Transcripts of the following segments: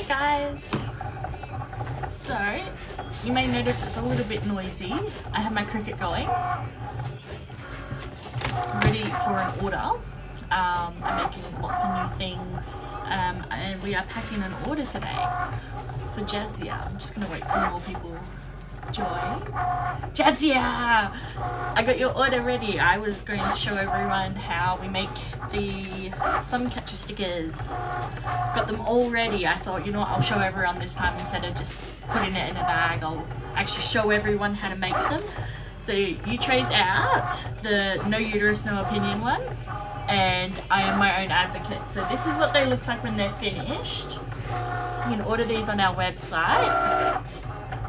guys, so you may notice it's a little bit noisy. I have my Cricut going, ready for an order. I'm making lots of new things, and we are packing an order today for Jadzia. I'm just gonna wait till more people join. Jadzia, I got your order ready. I was going to show everyone how we make the sun catcher stickers. Got them all ready. I thought, you know what, I'll show everyone this time instead of just putting it in a bag. I'll actually show everyone how to make them. So you trade out the No Uterus No Opinion one, and I am my own advocate. So this is what they look like when they're finished. You can order these on our website,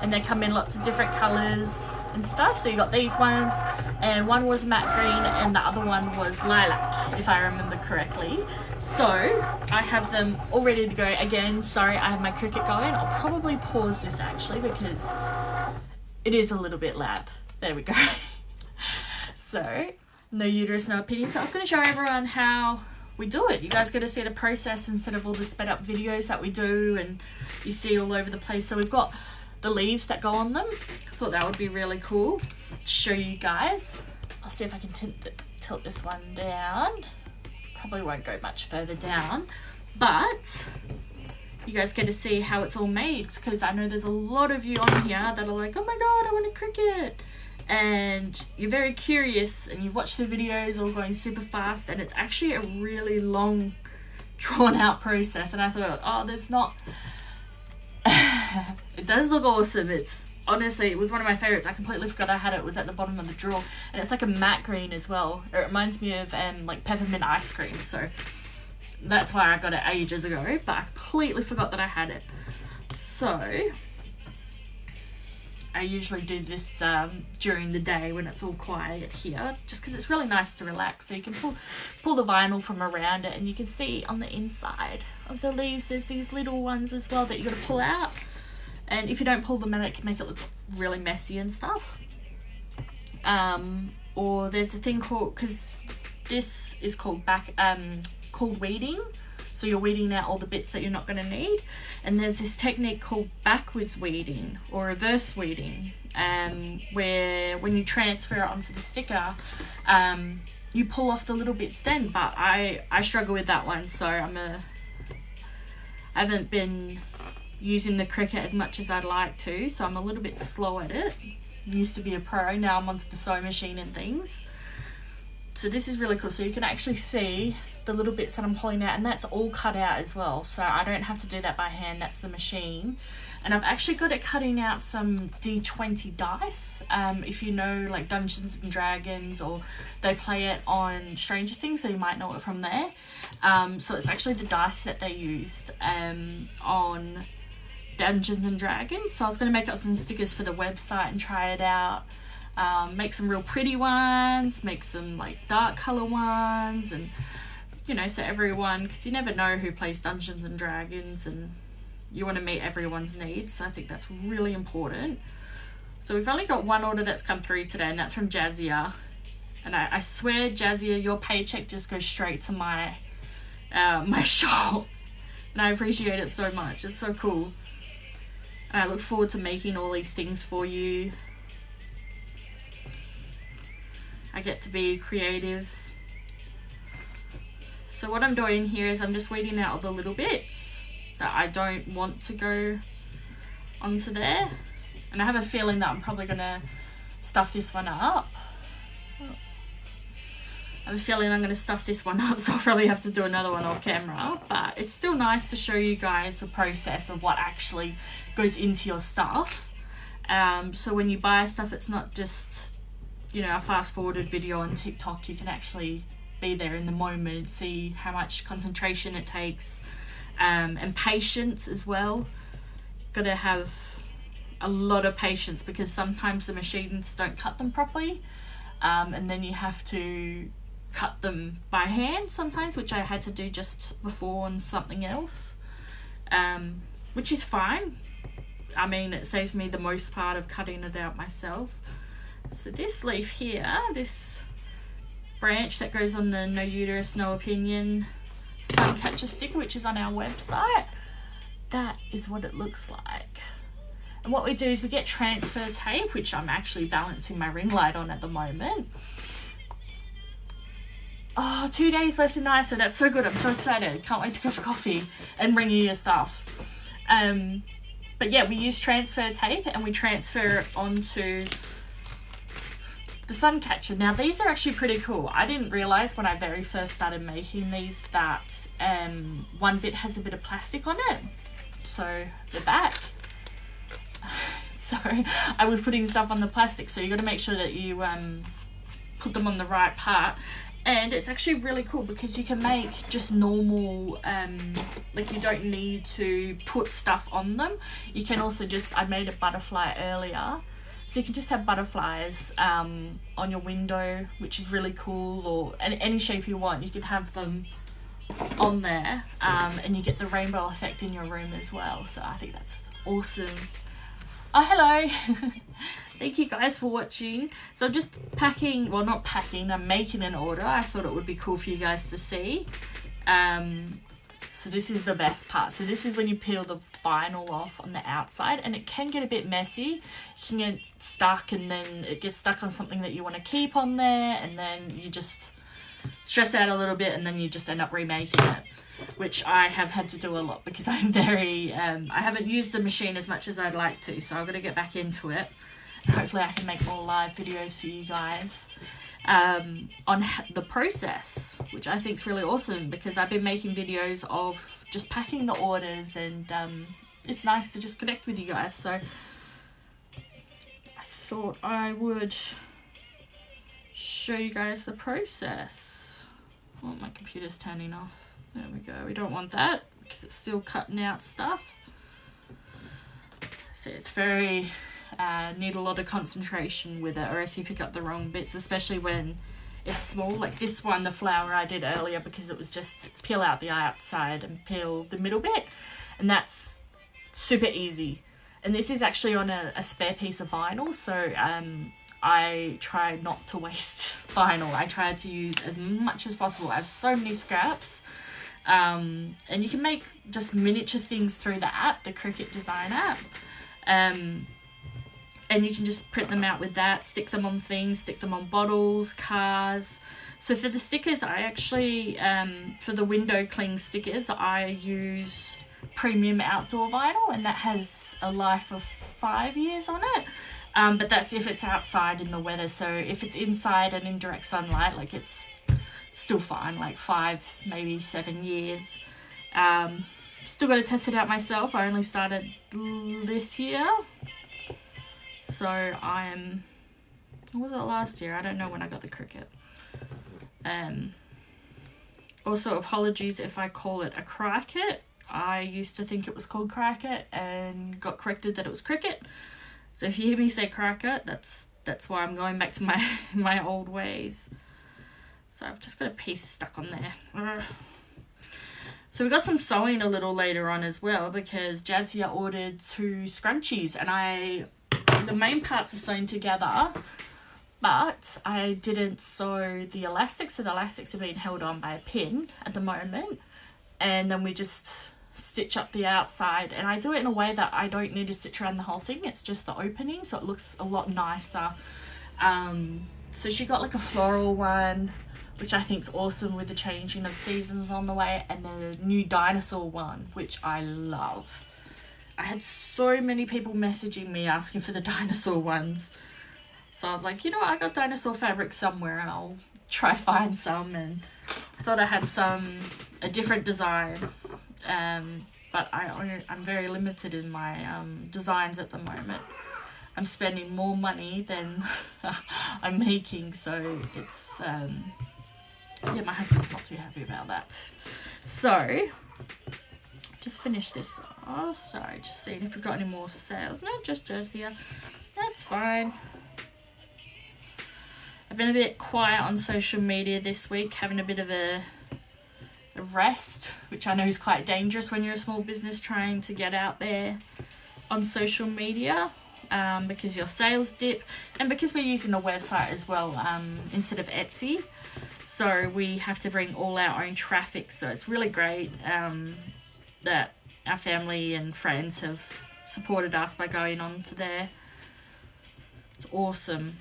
and they come in lots of different colors and stuff. So you got these ones, and one was matte green and the other one was lilac, if I remember correctly. So I have them all ready to go. Again, sorry, I have my Cricut going. I'll probably pause this actually because it is a little bit loud. There we go. So No Uterus No Opinion. So I was going to show everyone how we do it. You guys get to see the process instead of all the sped up videos that we do and you see all over the place. So we've got the leaves that go on them. I thought that would be really cool to show you guys. I'll see if I can tilt this one down. Probably won't go much further down, but you guys get to see how it's all made, because I know there's a lot of you on here that are like, oh my god, I want a Cricut, and you're very curious and you've watched the videos all going super fast, and it's actually a really long drawn out process. And I thought, oh, there's not it does look awesome. It's honestly, it was one of my favorites. I completely forgot I had it. It was at the bottom of the drawer, and it's like a matte green as well. It reminds me of like peppermint ice cream, so that's why I got it ages ago, but I completely forgot that I had it. So I usually do this during the day when it's all quiet here, just because it's really nice to relax. So you can pull the vinyl from around it, and you can see on the inside of the leaves there's these little ones as well that you got to pull out, and if you don't pull them out it can make it look really messy and stuff. Or there's a thing called, because this is called called weeding, so you're weeding out all the bits that you're not going to need. And there's this technique called backwards weeding or reverse weeding, where when you transfer it onto the sticker, you pull off the little bits then. But I struggle with that one, so I haven't been using the Cricut as much as I'd like to, so I'm a little bit slow at it. I used to be a pro, now I'm onto the sewing machine and things. So this is really cool. So you can actually see the little bits that I'm pulling out, and that's all cut out as well, so I don't have to do that by hand. That's the machine. And I've actually got it cutting out some D20 dice. If you know like Dungeons and Dragons, or they play it on Stranger Things, so you might know it from there. So it's actually the dice that they used on Dungeons and Dragons. So I was going to make up some stickers for the website and try it out. Make some real pretty ones, make some like dark color ones, and you know, so everyone, because you never know who plays Dungeons and Dragons, and you want to meet everyone's needs. So I think that's really important. So we've only got one order that's come through today, and that's from Jadzia. And I swear, Jadzia, your paycheck just goes straight to my my shop, and I appreciate it so much. It's so cool. And I look forward to making all these things for you. I get to be creative. So what I'm doing here is I'm just weeding out all the little bits that I don't want to go onto there. And I have a feeling that I'm probably going to stuff this one up. I have a feeling I'm going to stuff this one up, so I'll probably have to do another one off camera. But it's still nice to show you guys the process of what actually goes into your stuff. So when you buy stuff, it's not just, you know, a fast forwarded video on TikTok. You can actually be there in the moment, see how much concentration it takes, and patience as well. Got to have a lot of patience, because sometimes the machines don't cut them properly, and then you have to cut them by hand sometimes, which I had to do just before on something else, which is fine. I mean, it saves me the most part of cutting it out myself. So this leaf here, this branch that goes on the No Uterus No Opinion sun catcher sticker, which is on our website, that is what it looks like. And what we do is we get transfer tape, which I'm actually balancing my ring light on at the moment. Oh, 2 days left in ISO. That's so good. I'm so excited. Can't wait to go for coffee and bring you your stuff. But yeah, we use transfer tape and we transfer it onto the sun catcher. Now these are actually pretty cool. I didn't realize when I very first started making these that one bit has a bit of plastic on it. So the back. Sorry, I was putting stuff on the plastic, so you got to make sure that you put them on the right part. And it's actually really cool because you can make just normal, like you don't need to put stuff on them. You can also just, I made a butterfly earlier, so you can just have butterflies on your window, which is really cool, or any shape you want. You can have them on there, and you get the rainbow effect in your room as well. So I think that's awesome. Oh, hello. Thank you guys for watching. So I'm just packing, well not packing, I'm making an order. I thought it would be cool for you guys to see. So this is the best part. So this is when you peel the vinyl off on the outside, and it can get a bit messy. You can get stuck, and then it gets stuck on something that you want to keep on there, and then you just stress out a little bit, and then you just end up remaking it, which I have had to do a lot because I'm very, I haven't used the machine as much as I'd like to, so I've got to get back into it. Hopefully I can make more live videos for you guys on the process, which I think is really awesome because I've been making videos of just packing the orders, and it's nice to just connect with you guys. So I thought I would show you guys the process. Oh, my computer's turning off. There we go. We don't want that because it's still cutting out stuff. So it's very... need a lot of concentration with it, or else you pick up the wrong bits, especially when it's small. Like this one, the flower I did earlier, because it was just peel out the outside and peel the middle bit, and that's super easy. And this is actually on a spare piece of vinyl, so I try not to waste vinyl. I try to use as much as possible. I have so many scraps, and you can make just miniature things through the app, the Cricut Design app. And you can just print them out with that, stick them on things, stick them on bottles, cars. So for the stickers, I actually, for the window cling stickers, I use premium outdoor vinyl, and that has a life of 5 years on it. But that's if it's outside in the weather. So if it's inside and in direct sunlight, like it's still fine, like 5, maybe 7 years. Still got to test it out myself. I only started this year. So I'm, what was it last year? I don't know when I got the Cricut. Also apologies if I call it a Cricut. I used to think it was called Cricut and got corrected that it was Cricut. So if you hear me say Cricut, that's why I'm going back to my old ways. So I've just got a piece stuck on there. So we got some sewing a little later on as well, because Jadzia ordered 2 scrunchies, and the main parts are sewn together, but I didn't sew the elastics, so the elastics are being held on by a pin at the moment, and then we just stitch up the outside, and I do it in a way that I don't need to stitch around the whole thing. It's just the opening, so it looks a lot nicer. So she got like a floral one, which I think is awesome with the changing of seasons on the way, and the new dinosaur one, which I love. I had so many people messaging me asking for the dinosaur ones. So I was like, you know what, I got dinosaur fabric somewhere and I'll try find some. And I thought I had a different design. But I'm very limited in my designs at the moment. I'm spending more money than I'm making. So it's, yeah, my husband's not too happy about that. So... just finished this. Oh, sorry, just seeing if we've got any more sales. No, just Jadzia. That's fine. I've been a bit quiet on social media this week, having a bit of a rest, which I know is quite dangerous when you're a small business trying to get out there on social media, because your sales dip, and because we're using a website as well instead of Etsy. So we have to bring all our own traffic, so it's really great. that our family and friends have supported us by going on to there. It's awesome.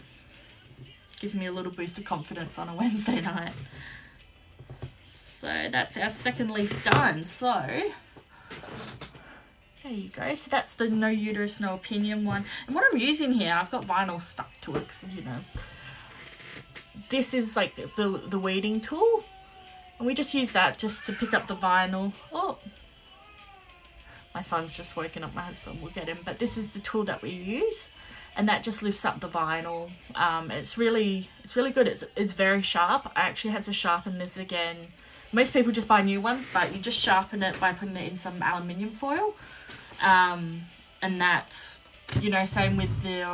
Gives me a little boost of confidence on a Wednesday night. So that's our second leaf done. So there you go. So that's the No Uterus, No Opinion one. And what I'm using here, I've got vinyl stuck to it because, you know, this is like the weeding tool. And we just use that just to pick up the vinyl. Oh, my son's just woken up, my husband will get him. But this is the tool that we use. And that just lifts up the vinyl. It's really good. It's very sharp. I actually had to sharpen this again. Most people just buy new ones, but you just sharpen it by putting it in some aluminium foil. And that, you know, same with the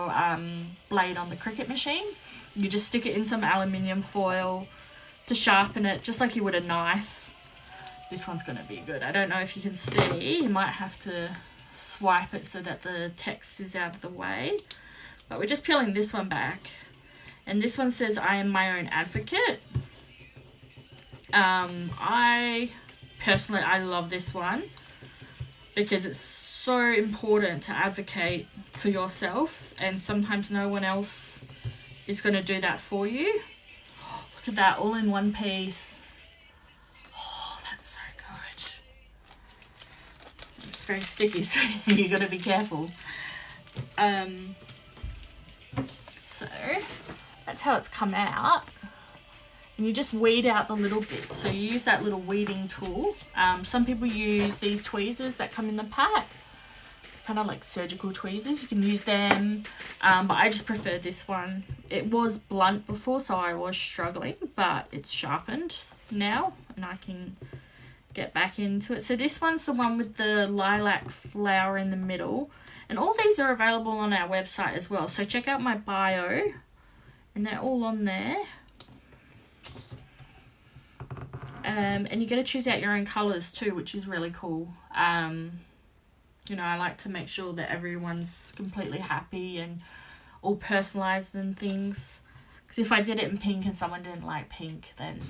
blade on the Cricut machine. You just stick it in some aluminium foil to sharpen it, just like you would a knife. This one's going to be good. I don't know if you can see. You might have to swipe it so that the text is out of the way. But we're just peeling this one back. And this one says, I am my own advocate. I love this one because it's so important to advocate for yourself, and sometimes no one else is going to do that for you. Oh, look at that, all in one piece. Oh, that's so good. It's very sticky, so you got to be careful. So that's how it's come out. And you just weed out the little bits. So you use that little weeding tool. Some people use these tweezers that come in the pack. Kind of like surgical tweezers. You can use them. But I just prefer this one. It was blunt before, so I was struggling. But it's sharpened now. And I can get back into it. So this one's the one with the lilac flower in the middle. And all these are available on our website as well. So check out my bio. And they're all on there. And you get to choose out your own colours too, which is really cool. You know, I like to make sure that everyone's completely happy and all personalised and things. Because if I did it in pink and someone didn't like pink, then,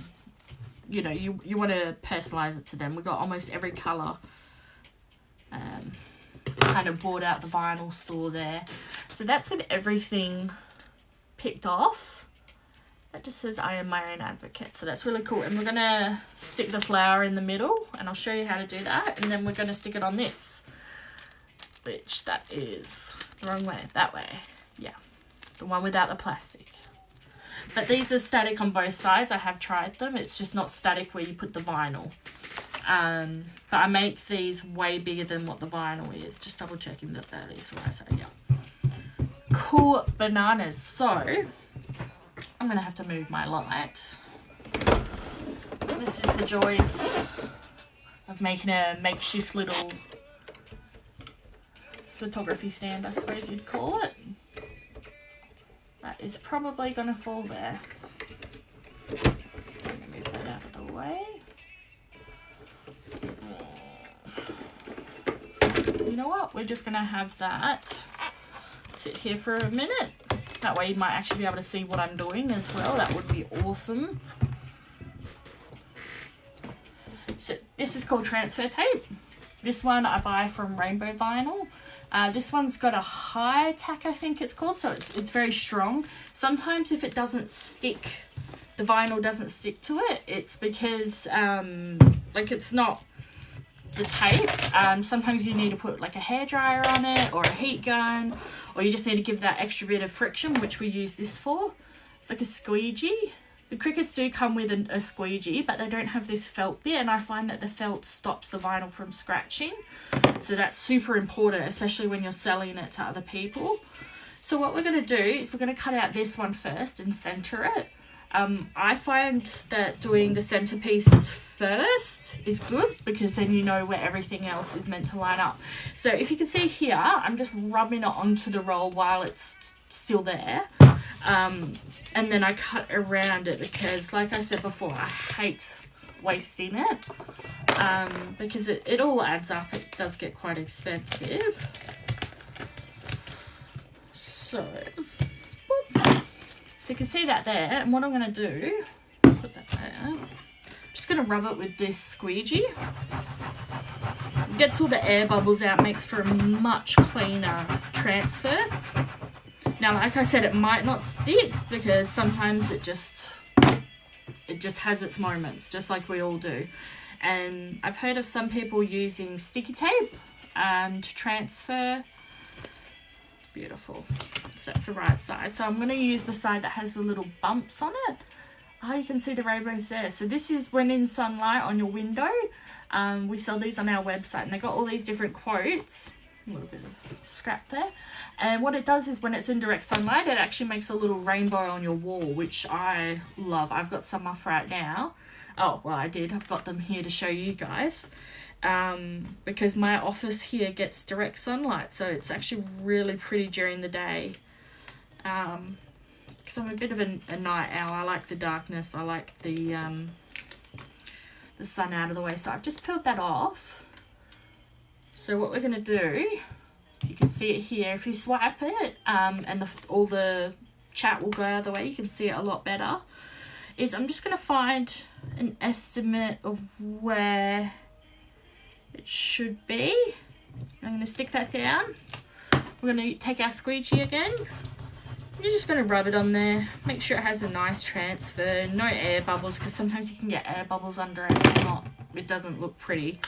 you know, you want to personalise it to them. We've got almost every colour. Kind of bought out the vinyl store there. So that's with everything picked off. That just says, I am my own advocate. So that's really cool. And we're going to stick the flower in the middle. And I'll show you how to do that. And then we're going to stick it on this. Which that is the wrong way. That way. Yeah. The one without the plastic. But these are static on both sides. I have tried them. It's just not static where you put the vinyl. So I make these way bigger than what the vinyl is. Just double checking that that is what I say. Yeah. Cool bananas. So I'm going to have to move my light. This is the joys of making a makeshift little photography stand, I suppose you'd call it. That is probably going to fall there. I'm going to move that out of the way. You know what? We're just going to have that sit here for a minute. That way you might actually be able to see what I'm doing as well. That would be awesome. So this is called transfer tape. This one I buy from Rainbow Vinyl. This one's got a high tack, I think it's called, so it's very strong. Sometimes if it doesn't stick, the vinyl doesn't stick to it, it's because like it's not the tape. Sometimes you need to put like a hairdryer on it or a heat gun, or you just need to give that extra bit of friction, which we use this for. It's like a squeegee. The Cricuts do come with a squeegee, but they don't have this felt bit, and I find that the felt stops the vinyl from scratching. So that's super important, especially when you're selling it to other people. So what we're going to do is we're going to cut out this one first and center it. I find that doing the centerpieces first is good, because then you know where everything else is meant to line up. So if you can see here, I'm just rubbing it onto the roll while it's still there. And then I cut around it because, like I said before, I hate wasting it, because it all adds up. It does get quite expensive. So you can see that there, and what I'm going to do, put that there, I'm just going to rub it with this squeegee. gets all the air bubbles out, makes for a much cleaner transfer. Now, like I said, it might not stick because sometimes it just has its moments, just like we all do. And I've heard of some people using sticky tape to transfer. Beautiful. So that's the right side. So I'm going to use the side that has the little bumps on it. Oh, you can see the rainbows there. So this is when in sunlight on your window. We sell these on our website, and they got all these different quotes. A little bit of scrap there. And what it does is when it's in direct sunlight, it actually makes a little rainbow on your wall, which I love. I've got some off right now. Oh, well, I did. I've got them here to show you guys. Because my office here gets direct sunlight, so it's actually really pretty during the day. Because I'm a bit of a night owl. I like the darkness. I like the sun out of the way. So I've just peeled that off. So what we're going to do, you can see it here. If you swipe it, and all the chat will go out of the way, you can see it a lot better. I'm just going to find an estimate of where it should be. I'm going to stick that down. We're going to take our squeegee again. You're just going to rub it on there. Make sure it has a nice transfer. No air bubbles, because sometimes you can get air bubbles under it. It doesn't look pretty.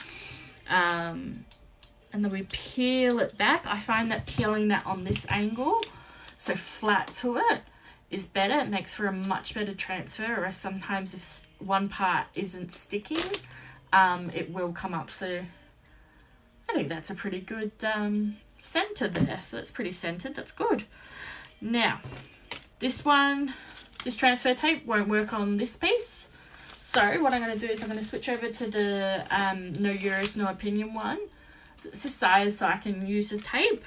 And then we peel it back. I find that peeling that on this angle, so flat to it, is better. It makes for a much better transfer, or sometimes if one part isn't sticking, it will come up. So I think that's a pretty good center there. So that's pretty centered. That's good. Now, this transfer tape won't work on this piece. So what I'm going to do is I'm going to switch over to the No Uterus, No Opinion one. So it's this size, so I can use the tape.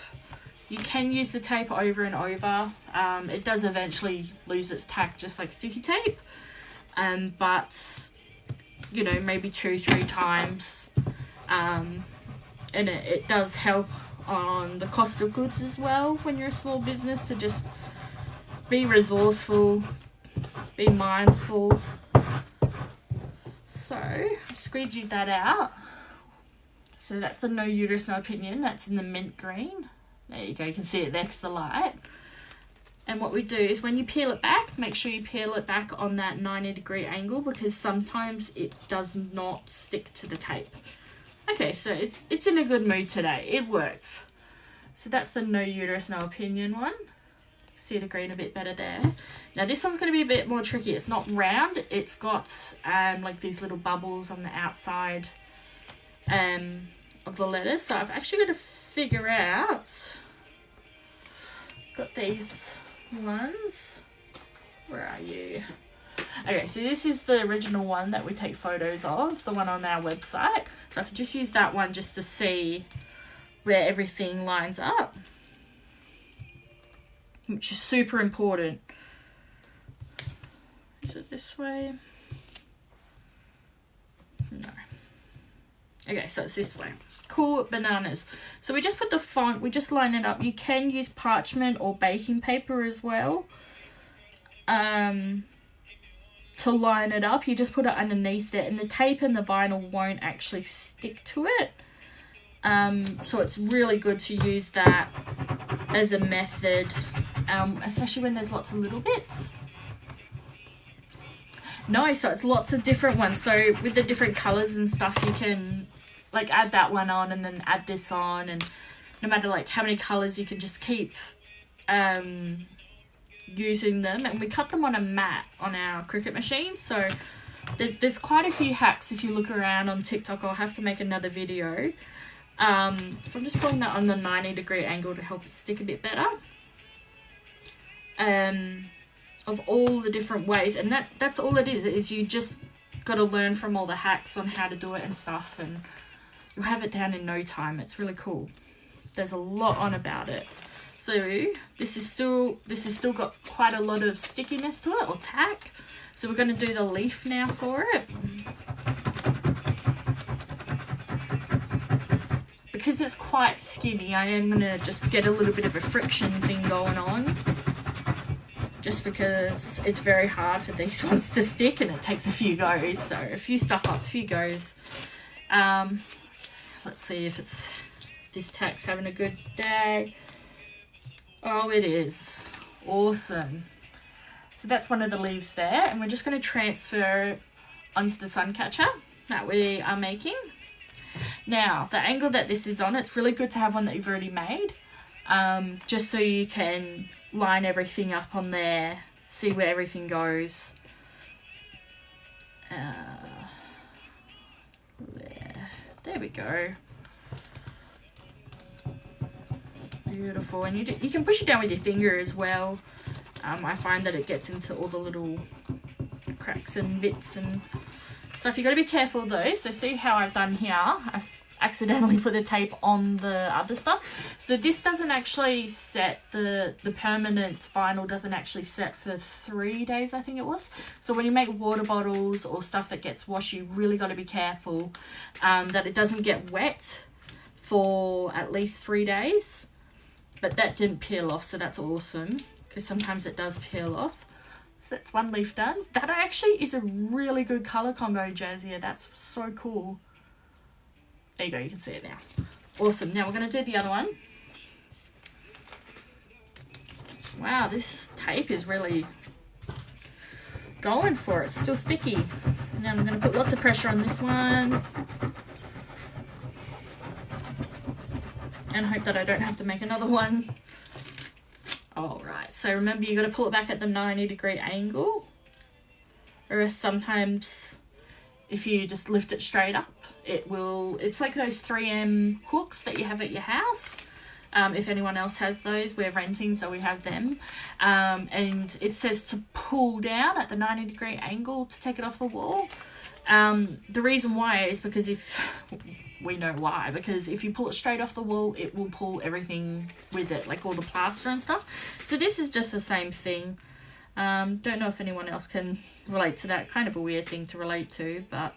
You can use the tape over and over. It does eventually lose its tack, just like sticky tape. But, you know, maybe 2-3 times. And it does help on the cost of goods as well when you're a small business, to just be resourceful, be mindful. So I squeegeed that out. So that's the No Uterus, No Opinion. That's in the mint green. There you go, you can see it next to the light. And what we do is when you peel it back, make sure you peel it back on that 90-degree angle, because sometimes it does not stick to the tape. Okay, so it's in a good mood today. It works. So that's the No Uterus, No Opinion one. See the green a bit better there. Now this one's going to be a bit more tricky. It's not round. It's got like these little bubbles on the outside of the letters. So I've actually got to figure out. Got these ones. Where are you? Okay, so this is the original one that we take photos of, the one on our website. So I can just use that one just to see where everything lines up, which is super important. Is it this way? No. Okay, so it's this way. Cool bananas. So we just put the font, we just line it up. You can use parchment or baking paper as well to line it up. You just put it underneath it, and the tape and the vinyl won't actually stick to it. So it's really good to use that as a method, especially when there's lots of little bits. No, so it's lots of different ones. So with the different colors and stuff, you can like add that one on and then add this on, and no matter like how many colors, you can just keep using them. And we cut them on a mat on our Cricut machine. So there's quite a few hacks if you look around on TikTok. I'll have to make another video. So I'm just putting that on the 90-degree angle to help it stick a bit better. Of all the different ways, and that's all it is you just got to learn from all the hacks on how to do it and stuff, and you'll have it down in no time. It's really cool. There's a lot on about it. So this is still got quite a lot of stickiness to it, or tack. So we're going to do the leaf now for it. Because it's quite skinny, I am going to just get a little bit of a friction thing going on. Just because it's very hard for these ones to stick, and it takes a few goes. So a few stuff ups, a few goes. Let's see if this tack's having a good day. Oh, it is. Awesome. So that's one of the leaves there, and we're just going to transfer onto the sun catcher that we are making. Now, the angle that this is on, it's really good to have one that you've already made, just so you can line everything up on there, see where everything goes. There we go. Beautiful. And you can push it down with your finger as well. I find that it gets into all the little cracks and bits and stuff. You've got to be careful though. So see how I've done here? I've accidentally put the tape on the other stuff. So this doesn't actually set, the permanent vinyl doesn't actually set for 3 days, I think it was. So when you make water bottles or stuff that gets washed, you really got to be careful that it doesn't get wet for at least 3 days. But that didn't peel off, so that's awesome, because sometimes it does peel off. So that's one leaf done. That actually is a really good colour combo, Jazia. That's so cool. There you go, you can see it now. Awesome. Now we're going to do the other one. Wow, this tape is really going for it. It's still sticky. Now I'm going to put lots of pressure on this one. And hope that I don't have to make another one. Alright, so remember you got to pull it back at the 90-degree angle. Or sometimes if you just lift it straight up, it's like those 3M hooks that you have at your house. If anyone else has those, we're renting, so we have them. And it says to pull down at the 90-degree angle to take it off the wall. The reason why is because we know why, because if you pull it straight off the wall, it will pull everything with it, like all the plaster and stuff. So this is just the same thing. Don't know if anyone else can relate to that. Kind of a weird thing to relate to, but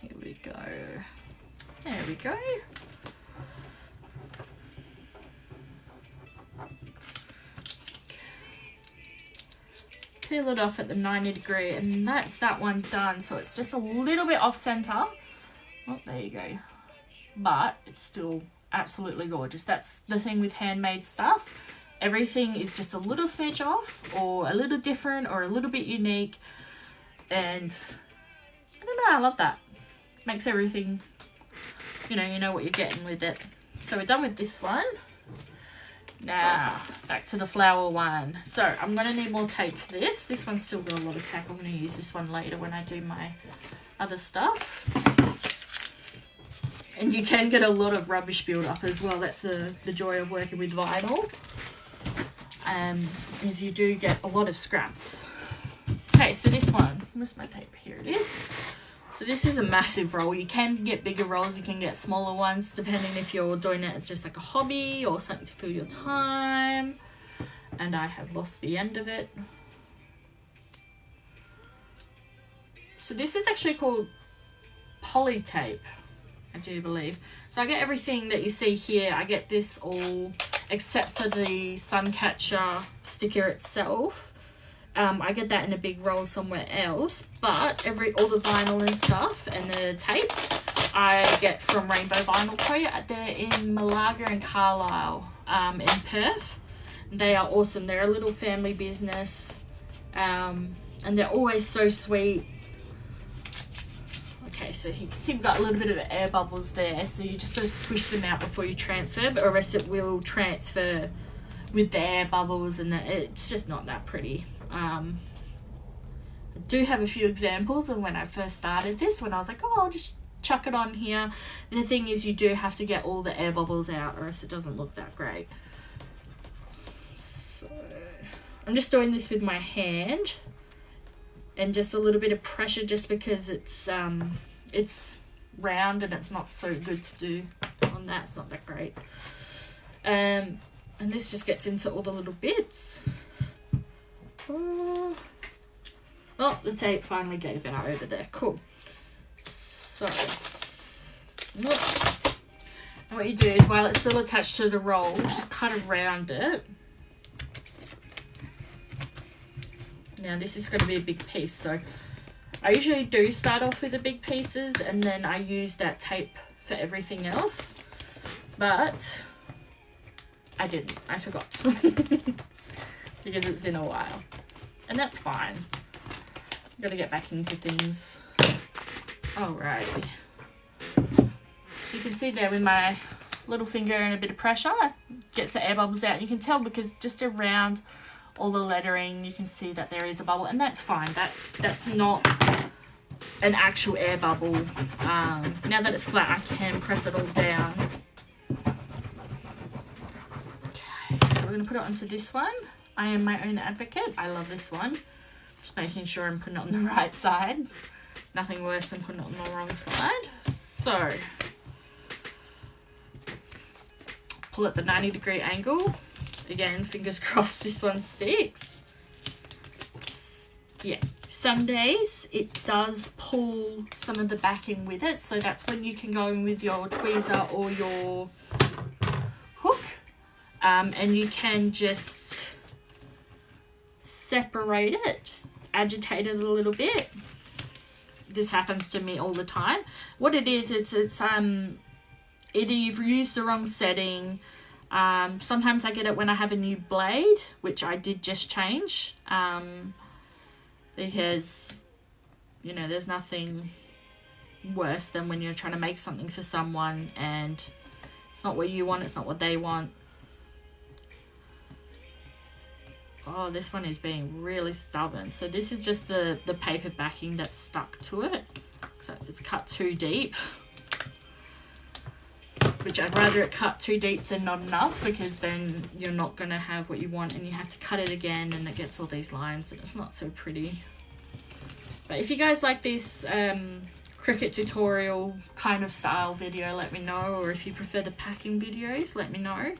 here we go. There we go. Peel it off at the 90-degree, and that's that one done. So it's just a little bit off center. Oh, there you go. But it's still absolutely gorgeous. That's the thing with handmade stuff. Everything is just a little smidge off, or a little different, or a little bit unique. And I don't know, I love that. Makes everything, you know what you're getting with it. So we're done with this one. Now, back to the flower one. So, I'm going to need more tape for this. This one's still got a lot of tape. I'm going to use this one later when I do my other stuff. And you can get a lot of rubbish build up as well. That's the joy of working with vinyl. Is you do get a lot of scraps. Okay, so this one. Where's my tape? Here it is. So this is a massive roll. You can get bigger rolls, you can get smaller ones, depending if you're doing it as just like a hobby or something to fill your time. And I have lost the end of it. So this is actually called poly tape, I do believe. So I get everything that you see here. I get this all except for the sun catcher sticker itself. I get that in a big roll somewhere else, but all the vinyl and stuff and the tape I get from Rainbow Vinyl Co. They're in Malaga and Carlisle in Perth. They are awesome. They're a little family business, and they're always so sweet. Okay, so you can see we've got a little bit of air bubbles there, so you just got to squish them out before you transfer, or else it will transfer with the air bubbles, and it's just not that pretty. I do have a few examples of when I first started this, when I was like, oh, I'll just chuck it on here. The thing is, you do have to get all the air bubbles out, or else it doesn't look that great. So I'm just doing this with my hand and just a little bit of pressure, just because it's round and it's not so good to do on that. It's not that great. And this just gets into all the little bits. Oh, the tape finally gave out over there. Cool. So, what you do is, while it's still attached to the roll, just cut around it. Now, this is going to be a big piece, so I usually do start off with the big pieces and then I use that tape for everything else, but I didn't. I forgot because it's been a while, and that's fine. Gotta get back into things. Alrighty. So you can see there with my little finger and a bit of pressure, gets the air bubbles out. You can tell because just around all the lettering, you can see that there is a bubble, and that's fine. That's not an actual air bubble. Now that it's flat, I can press it all down. Okay, so we're gonna put it onto this one. I am my own advocate. I love this one. Just making sure I'm putting it on the right side. Nothing worse than putting it on the wrong side. So pull at the 90-degree angle. Again, fingers crossed this one sticks. Yeah, some days it does pull some of the backing with it, so that's when you can go in with your tweezer or your hook, and you can just separate it, just agitate it a little bit. This happens to me all the time. What it is, it's either you've used the wrong setting. Sometimes I get it when I have a new blade, which I did just change, because, you know, there's nothing worse than when you're trying to make something for someone and it's not what you want, it's not what they want. Oh, this one is being really stubborn. So this is just the paper backing that's stuck to it. So it's cut too deep. Which I'd rather it cut too deep than not enough, because then you're not going to have what you want and you have to cut it again and it gets all these lines and it's not so pretty. But if you guys like this Cricut tutorial kind of style video, let me know. Or if you prefer the packing videos, let me know.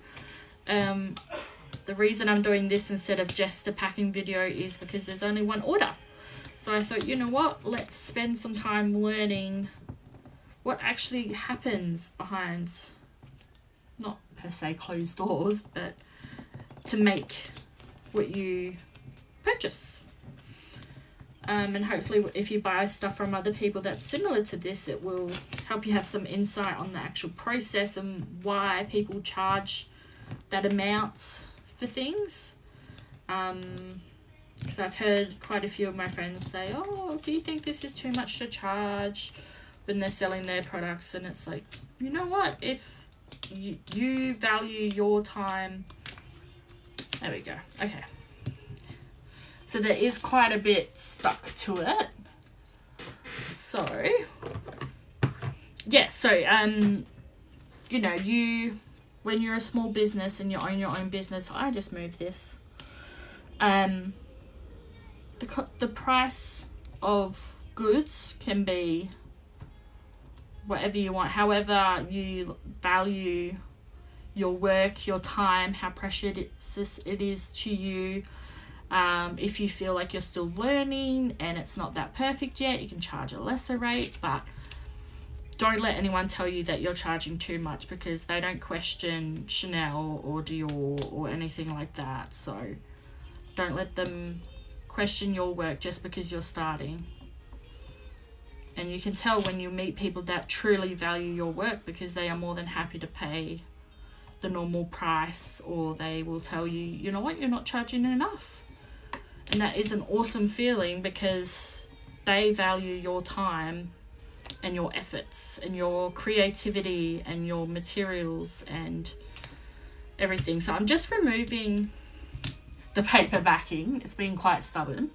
The reason I'm doing this instead of just a packing video is because there's only one order. So I thought, you know what, let's spend some time learning what actually happens behind, not per se closed doors, but to make what you purchase. And hopefully if you buy stuff from other people that's similar to this, it will help you have some insight on the actual process and why people charge that amount for things. Because I've heard quite a few of my friends say, oh, do you think this is too much to charge when they're selling their products? And it's like, you know what, if you value your time. There we go. Okay, so there is quite a bit stuck to it. So yeah, so you know, when you're a small business and you own your own business, I just moved this, the price of goods can be whatever you want, however you value your work, your time, how precious it is to you. If you feel like you're still learning and it's not that perfect yet, you can charge a lesser rate, but don't let anyone tell you that you're charging too much, because they don't question Chanel or Dior or anything like that. So don't let them question your work just because you're starting. And you can tell when you meet people that truly value your work, because they are more than happy to pay the normal price, or they will tell you, you know what, you're not charging enough. And that is an awesome feeling, because they value your time and your efforts and your creativity and your materials and everything. So I'm just removing the paper backing. It's been quite stubborn.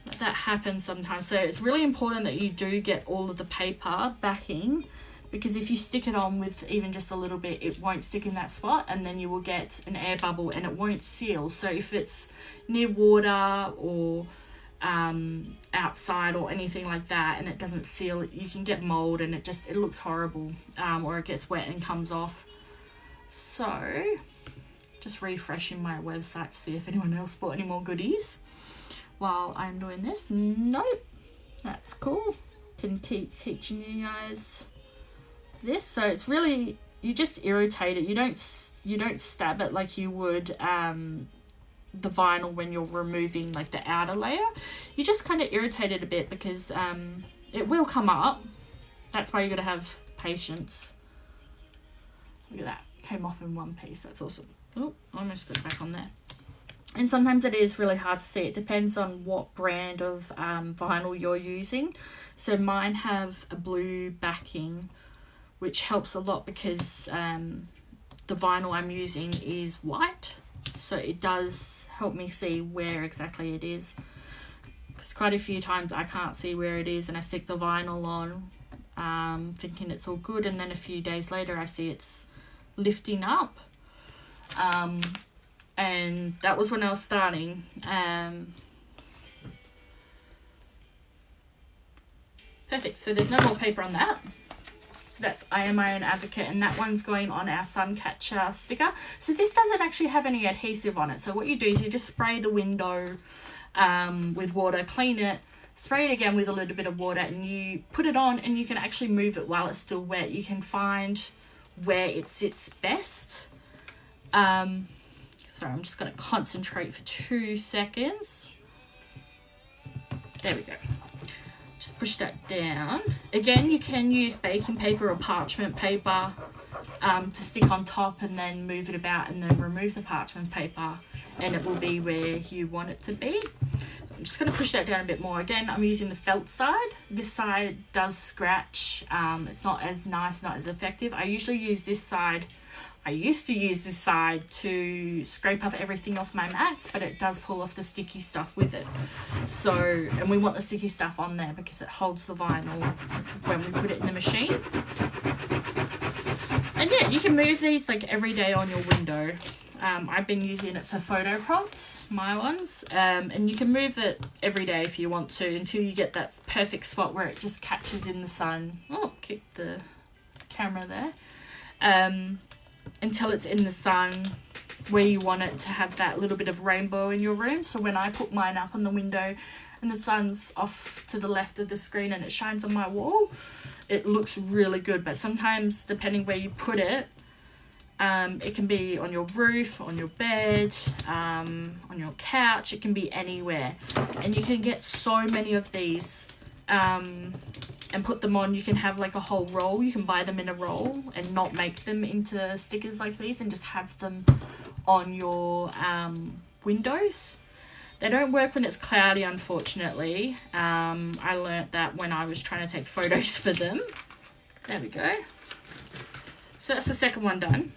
But that happens sometimes. So it's really important that you do get all of the paper backing, because if you stick it on with even just a little bit, it won't stick in that spot, and then you will get an air bubble and it won't seal. So if it's near water or outside or anything like that and it doesn't seal, you can get mold and it looks horrible, or it gets wet and comes off. So just refreshing my website to see if anyone else bought any more goodies while I'm doing this. Nope, that's cool. Can keep teaching you guys this. So it's really, you just irritate it. You don't stab it like you would the vinyl when you're removing like the outer layer, you just kind of irritate it a bit because it will come up. That's why you got to have patience. Look at that, came off in one piece. That's awesome. Oh, I almost got it back on there. And sometimes it is really hard to see. It depends on what brand of vinyl you're using. So mine have a blue backing, which helps a lot because the vinyl I'm using is white. So it does help me see where exactly it is. Because quite a few times I can't see where it is and I stick the vinyl on thinking it's all good. And then a few days later I see it's lifting up. And that was when I was starting. Perfect, so there's no more paper on that. So that's I Am My Own Advocate, and that one's going on our sun catcher sticker. So this doesn't actually have any adhesive on it. So what you do is you just spray the window with water, clean it, spray it again with a little bit of water, and you put it on, and you can actually move it while it's still wet. You can find where it sits best. Sorry, I'm just going to concentrate for 2 seconds. There we go. Just push that down. Again, you can use baking paper or parchment paper to stick on top and then move it about and then remove the parchment paper and it will be where you want it to be. So I'm just going to push that down a bit more. Again, I'm using the felt side. This side does scratch. It's not as nice, not as effective. I usually use this side. I used to use this side to scrape up everything off my mats, but it does pull off the sticky stuff with it. So, and we want the sticky stuff on there because it holds the vinyl when we put it in the machine. And yeah, you can move these like every day on your window. I've been using it for photo props, my ones, and you can move it every day if you want to until you get that perfect spot where it just catches in the sun. Oh, kicked the camera there. Until it's in the sun where you want it to have that little bit of rainbow in your room. So when I put mine up on the window and the sun's off to the left of the screen and it shines on my wall, it looks really good. But sometimes depending where you put it, it can be on your roof, on your bed, on your couch, it can be anywhere. And you can get so many of these and put them on. You can have like a whole roll. You can buy them in a roll and not make them into stickers like these and just have them on your windows. They don't work when it's cloudy, unfortunately. I learnt that when I was trying to take photos for them. There we go. So that's the second one done.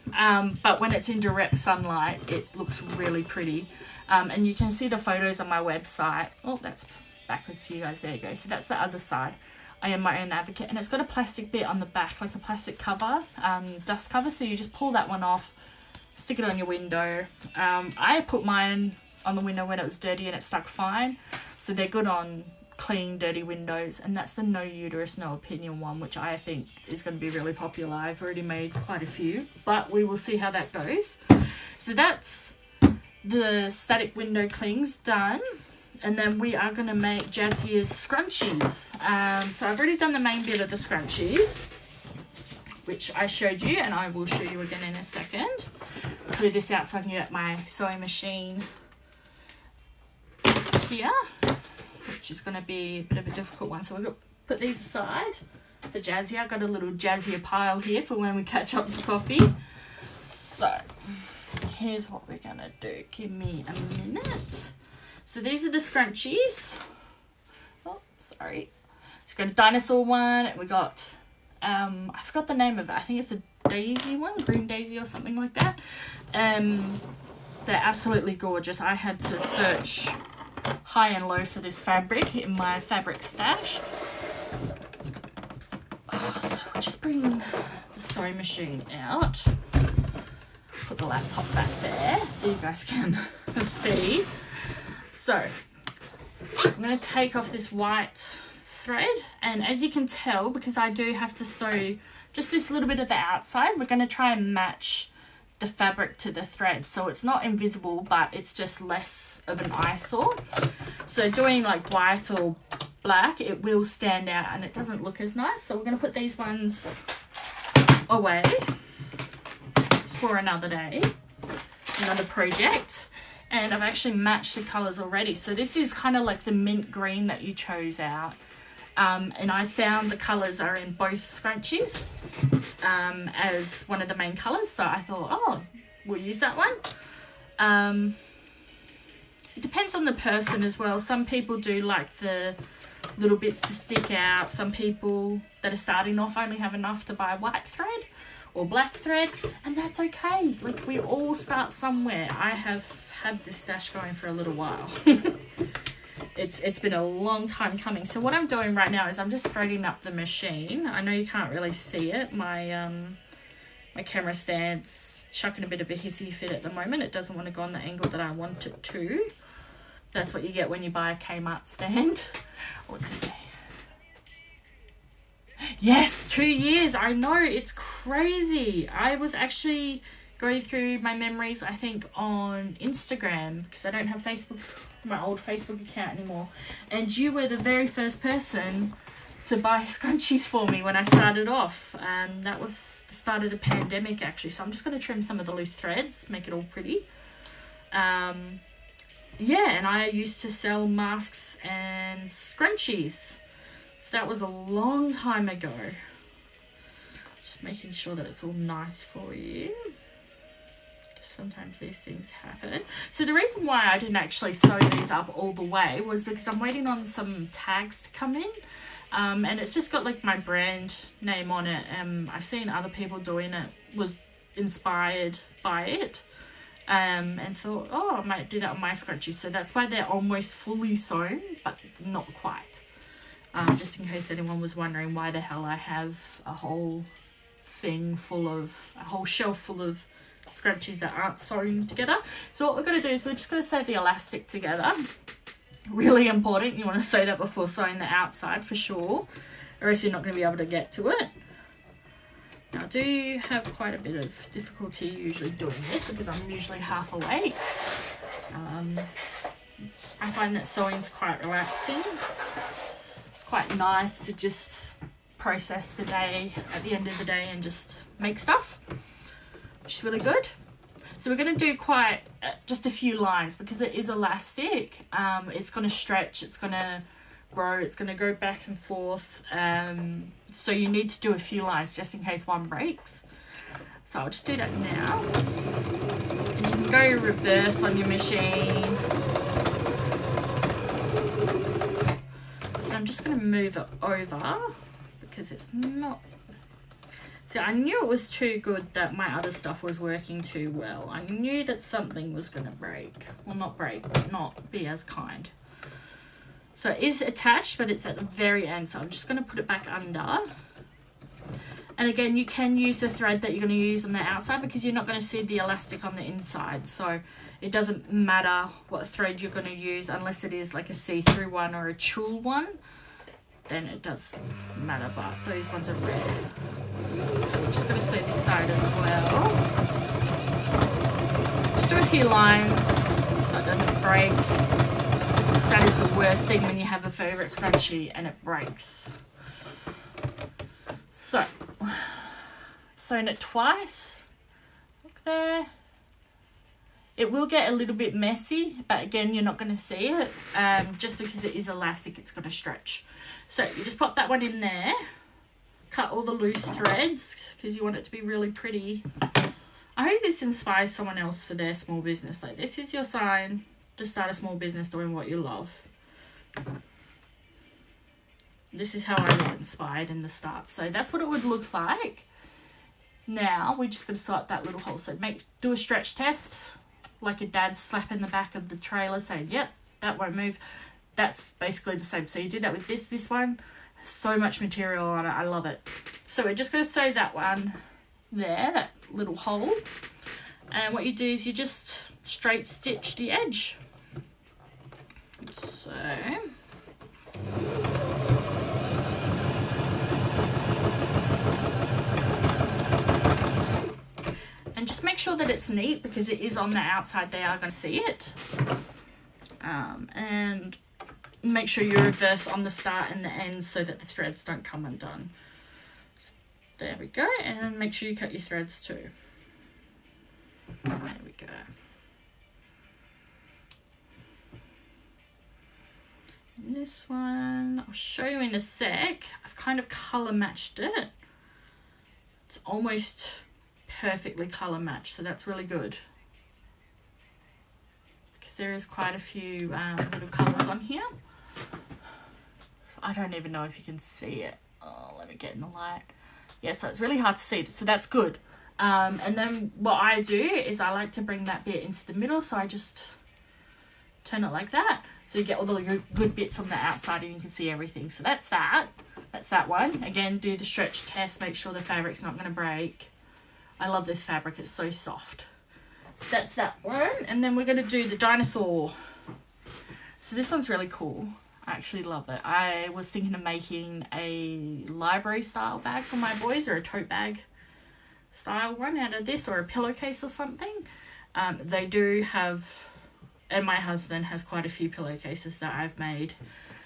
But when it's in direct sunlight, it looks really pretty. And you can see the photos on my website. Oh, that's backwards to you guys. There you go. So that's the other side. I Am My Own Advocate, and it's got a plastic bit on the back, like a plastic cover, dust cover. So you just pull that one off, stick it on your window. I put mine on the window when it was dirty and it stuck fine. So they're good on clean, dirty windows. And that's the No Uterus, No Opinion one, which I think is going to be really popular. I've already made quite a few, but we will see how that goes. So that's the static window clings done. And then we are going to make Jadzia's scrunchies. So I've already done the main bit of the scrunchies, which I showed you, and I will show you again in a second. Clear this out so I can get my sewing machine here, which is going to be a bit of a difficult one. So we're going to put these aside for Jadzia. I've got a little Jadzia pile here for when we catch up for coffee. So here's what we're going to do. Give me a minute. So these are the scrunchies. Oh, sorry. So we've got a dinosaur one, and we got, I forgot the name of it. I think it's a daisy one, green daisy or something like that. They're absolutely gorgeous. I had to search high and low for this fabric in my fabric stash. So we'll just bring the sewing machine out. Put the laptop back there so you guys can see. So I'm going to take off this white thread, and as you can tell, because I do have to sew just this little bit of the outside, we're going to try and match the fabric to the thread so it's not invisible, but it's just less of an eyesore. So doing like white or black, it will stand out and it doesn't look as nice. So we're going to put these ones away for another day, another project. And I've actually matched the colours already. So this is kind of like the mint green that you chose out. And I found the colours are in both scrunchies as one of the main colours. So I thought, oh, we'll use that one. It depends on the person as well. Some people do like the little bits to stick out. Some people that are starting off only have enough to buy white thread or black thread, and that's okay. Like, we all start somewhere. I have had this stash going for a little while. It's been a long time coming. So what I'm doing right now is I'm just threading up the machine. I know you can't really see it. My my camera stand's chucking a bit of a hissy fit at the moment. It doesn't want to go on the angle that I want it to. That's what you get when you buy a Kmart stand. What's this say? Yes, 2 years. I know, it's crazy. I was actually going through my memories, I think, on Instagram, because I don't have Facebook, my old Facebook account anymore. And you were the very first person to buy scrunchies for me when I started off. That was the start of the pandemic, actually. So I'm just going to trim some of the loose threads, make it all pretty. Yeah, and I used to sell masks and scrunchies. So that was a long time ago. Just making sure that it's all nice for you. Sometimes these things happen. So the reason why I didn't actually sew these up all the way was because I'm waiting on some tags to come in. And it's just got like my brand name on it. I've seen other people doing it, was inspired by it. And thought, oh, I might do that on my scrunchies. So that's why they're almost fully sewn, but not quite. Just in case anyone was wondering why the hell I have a whole shelf full of scrunchies that aren't sewn together. So what we're going to do is we're just going to sew the elastic together. Really important. You want to sew that before sewing the outside for sure, or else you're not going to be able to get to it. Now I do have quite a bit of difficulty usually doing this because I'm usually half awake. I find that sewing's quite relaxing. It's quite nice to just process the day at the end of the day and just make stuff, which is really good. So we're going to do quite just a few lines because it is elastic. It's going to stretch, it's going to grow, it's going to go back and forth. So you need to do a few lines just in case one breaks. So I'll just do that now. And you can go reverse on your machine. And I'm just going to move it over because it's not... See, I knew it was too good that my other stuff was working too well. I knew that something was going to break. Well, not break, but not be as kind. So it is attached, but it's at the very end. So I'm just going to put it back under. And again, you can use the thread that you're going to use on the outside because you're not going to see the elastic on the inside. So it doesn't matter what thread you're going to use unless it is like a see-through one or a tulle one. Then it does matter, but those ones are red. So we're just going to sew this side as well. Just do a few lines so it doesn't break. That is the worst thing when you have a favourite scrunchie and it breaks. So, I've sewn it twice. Look there. It will get a little bit messy, but again, you're not going to see it. Just because it is elastic, it's going to stretch. So you just pop that one in there. Cut all the loose threads because you want it to be really pretty. I hope this inspires someone else for their small business. Like, this is your sign to start a small business doing what you love. This is how I got inspired in the start. So that's what it would look like. Now we're just going to sew up that little hole. So do a stretch test, like your dad's slapping the back of the trailer saying, yep, that won't move. That's basically the same. So you did that with this one. So much material on it. I love it. So we're just going to sew that one there, that little hole. And what you do is you just straight stitch the edge. So and just make sure that it's neat because it is on the outside. They are going to see it. And make sure you reverse on the start and the end so that the threads don't come undone. There we go. And make sure you cut your threads too. There we go. This one, I'll show you in a sec. I've kind of colour matched it. It's almost perfectly colour matched, so that's really good. Because there is quite a few little colours on here. So I don't even know if you can see it. Oh, let me get in the light. Yeah, so it's really hard to see, so that's good. And then what I do is I like to bring that bit into the middle, so I just turn it like that. So you get all the good bits on the outside and you can see everything. So that's that. That's that one. Again, do the stretch test, make sure the fabric's not going to break. I love this fabric, it's so soft. So that's that one. And then we're going to do the dinosaur. So this one's really cool. I actually love it. I was thinking of making a library style bag for my boys, or a tote bag style one out of this, or a pillowcase or something. They do have, and my husband has quite a few pillowcases that I've made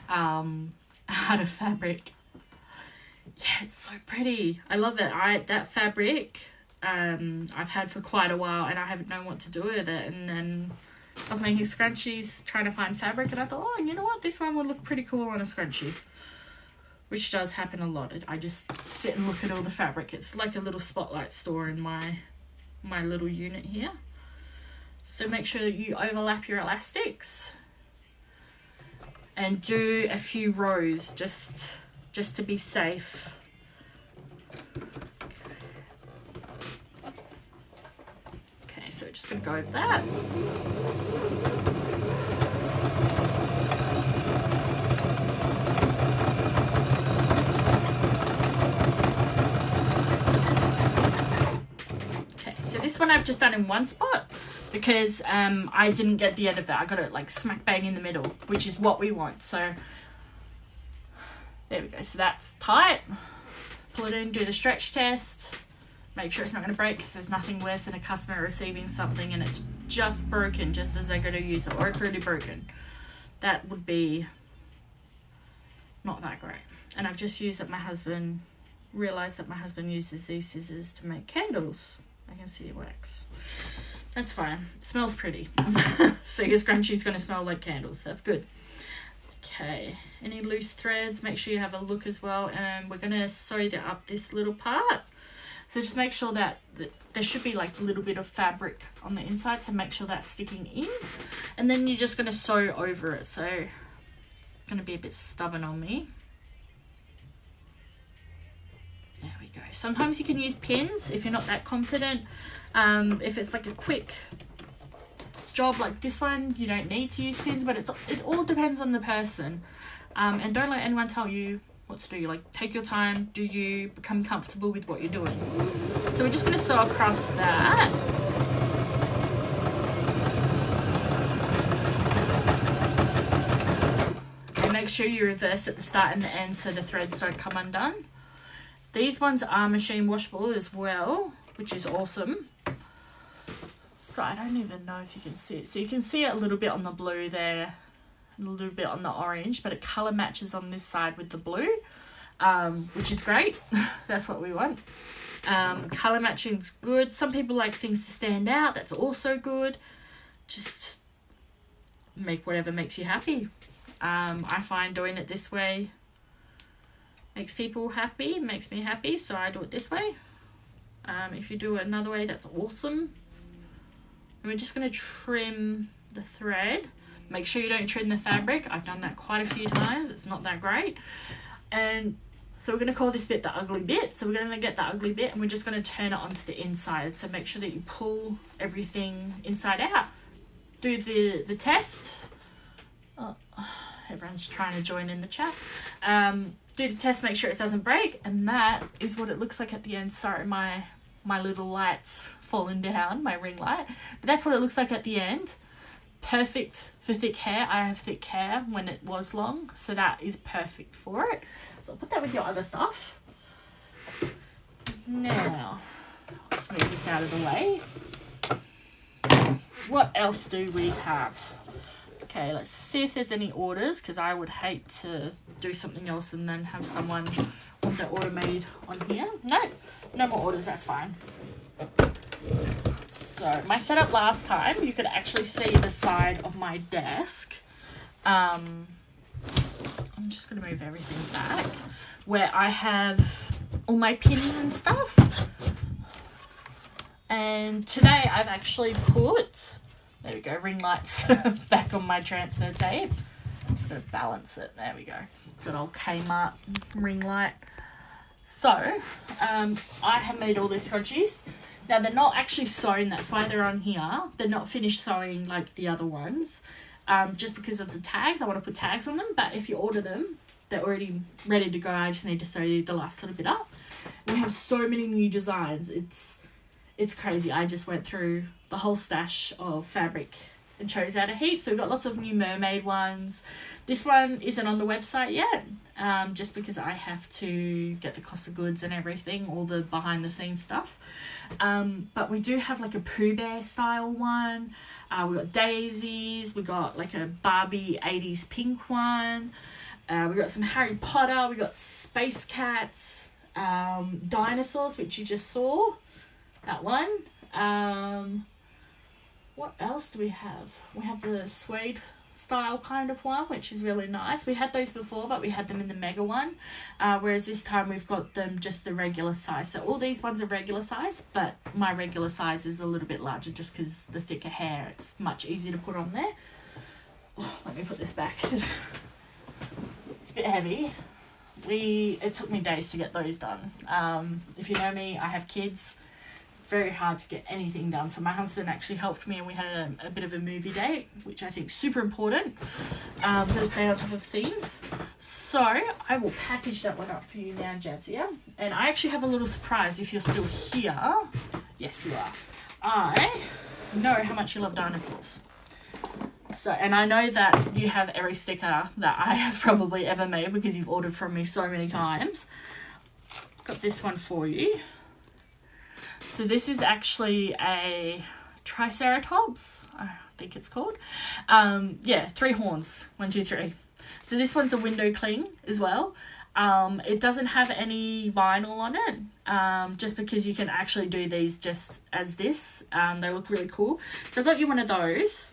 out of fabric. Yeah, it's so pretty. I love it. That fabric I've had for quite a while, and I haven't known what to do with it. And then I was making scrunchies, trying to find fabric, and I thought, oh, you know what? This one would look pretty cool on a scrunchie. Which does happen a lot. I just sit and look at all the fabric. It's like a little spotlight store in my little unit here. So make sure that you overlap your elastics. And do a few rows just to be safe. Okay, so just gonna go over that. Okay, so this one I've just done in one spot because I didn't get the end of it. I got it like smack bang in the middle, which is what we want. So there we go. So that's tight. Pull it in, do the stretch test. Make sure it's not going to break, because there's nothing worse than a customer receiving something and it's just broken just as they're going to use it, or it's already broken. That would be not that great. And I've just used that realised that my husband uses these scissors to make candles. I can see it works. That's fine. It smells pretty. So your scrunchie's going to smell like candles. That's good. Okay. Any loose threads, make sure you have a look as well. And we're going to sew up this little part. So just make sure that there should be like a little bit of fabric on the inside. So make sure that's sticking in. And then you're just going to sew over it. So it's going to be a bit stubborn on me. There we go. Sometimes you can use pins if you're not that confident. If it's like a quick job like this one, you don't need to use pins, but it all depends on the person. And don't let anyone tell you what to do. Like, take your time, become comfortable with what you're doing. So we're just going to sew across that. And make sure you reverse at the start and the end so the threads don't come undone. These ones are machine washable as well, which is awesome. So I don't even know if you can see it. So you can see it a little bit on the blue there, and a little bit on the orange, but it colour matches on this side with the blue, which is great. That's what we want. Colour matching's good. Some people like things to stand out. That's also good. Just make whatever makes you happy. I find doing it this way makes people happy, makes me happy, so I do it this way. If you do it another way, that's awesome. And we're just going to trim the thread. Make sure you don't trim the fabric. I've done that quite a few times. It's not that great. And so we're going to call this bit the ugly bit. So we're going to get the ugly bit and we're just going to turn it onto the inside. So make sure that you pull everything inside out. Do the test. Oh, everyone's trying to join in the chat. Do the test, make sure it doesn't break. And that is what it looks like at the end. Sorry, my little light's fallen down, my ring light. But that's what it looks like at the end. Perfect for thick hair. I have thick hair when it was long, so that is perfect for it. So I'll put that with your other stuff. Now, I'll just move this out of the way. What else do we have? Okay, let's see if there's any orders, because I would hate to do something else and then have someone want their order made on here. No more orders, that's fine. So my setup last time, you could actually see the side of my desk. I'm just going to move everything back where I have all my pinning and stuff. And today I've actually put, there we go, ring lights back on my transfer tape. I'm just going to balance it. There we go. Good old Kmart ring light. So, I have made all these scrunchies. Now, they're not actually sewn. That's why they're on here. They're not finished sewing like the other ones. Just because of the tags. I want to put tags on them. But if you order them, they're already ready to go. I just need to sew the last little bit up. We have so many new designs. It's crazy. I just went through the whole stash of fabric and chose out a heap. So we've got lots of new mermaid ones. This one isn't on the website yet, just because I have to get the cost of goods and everything, all the behind the scenes stuff. But we do have like a Pooh Bear style one. We got daisies. We got like a Barbie 80s pink one. We got some Harry Potter. We got space cats, dinosaurs, which you just saw. That one. What else do we have? We have the suede style kind of one, which is really nice. We had those before, but we had them in the mega one, whereas this time we've got them just the regular size. So all these ones are regular size, but my regular size is a little bit larger just because the thicker hair, it's much easier to put on there. Oh, let me put this back. It's a bit heavy. It took me days to get those done. If you know me, I have kids. Very hard to get anything done, so my husband actually helped me, and we had a bit of a movie date, which I think is super important. Got to stay on top of things. So I will package that one up for you now, Jadzia, and I actually have a little surprise if you're still here. Yes, you are. I know how much you love dinosaurs, so, and I know that you have every sticker that I have probably ever made because you've ordered from me so many times. Got this one for you. So this is actually a Triceratops, I think it's called. Yeah, 3 horns, 1, 2, 3. So this one's a window cling as well. It doesn't have any vinyl on it, just because you can actually do these just as this. They look really cool. So I got you one of those.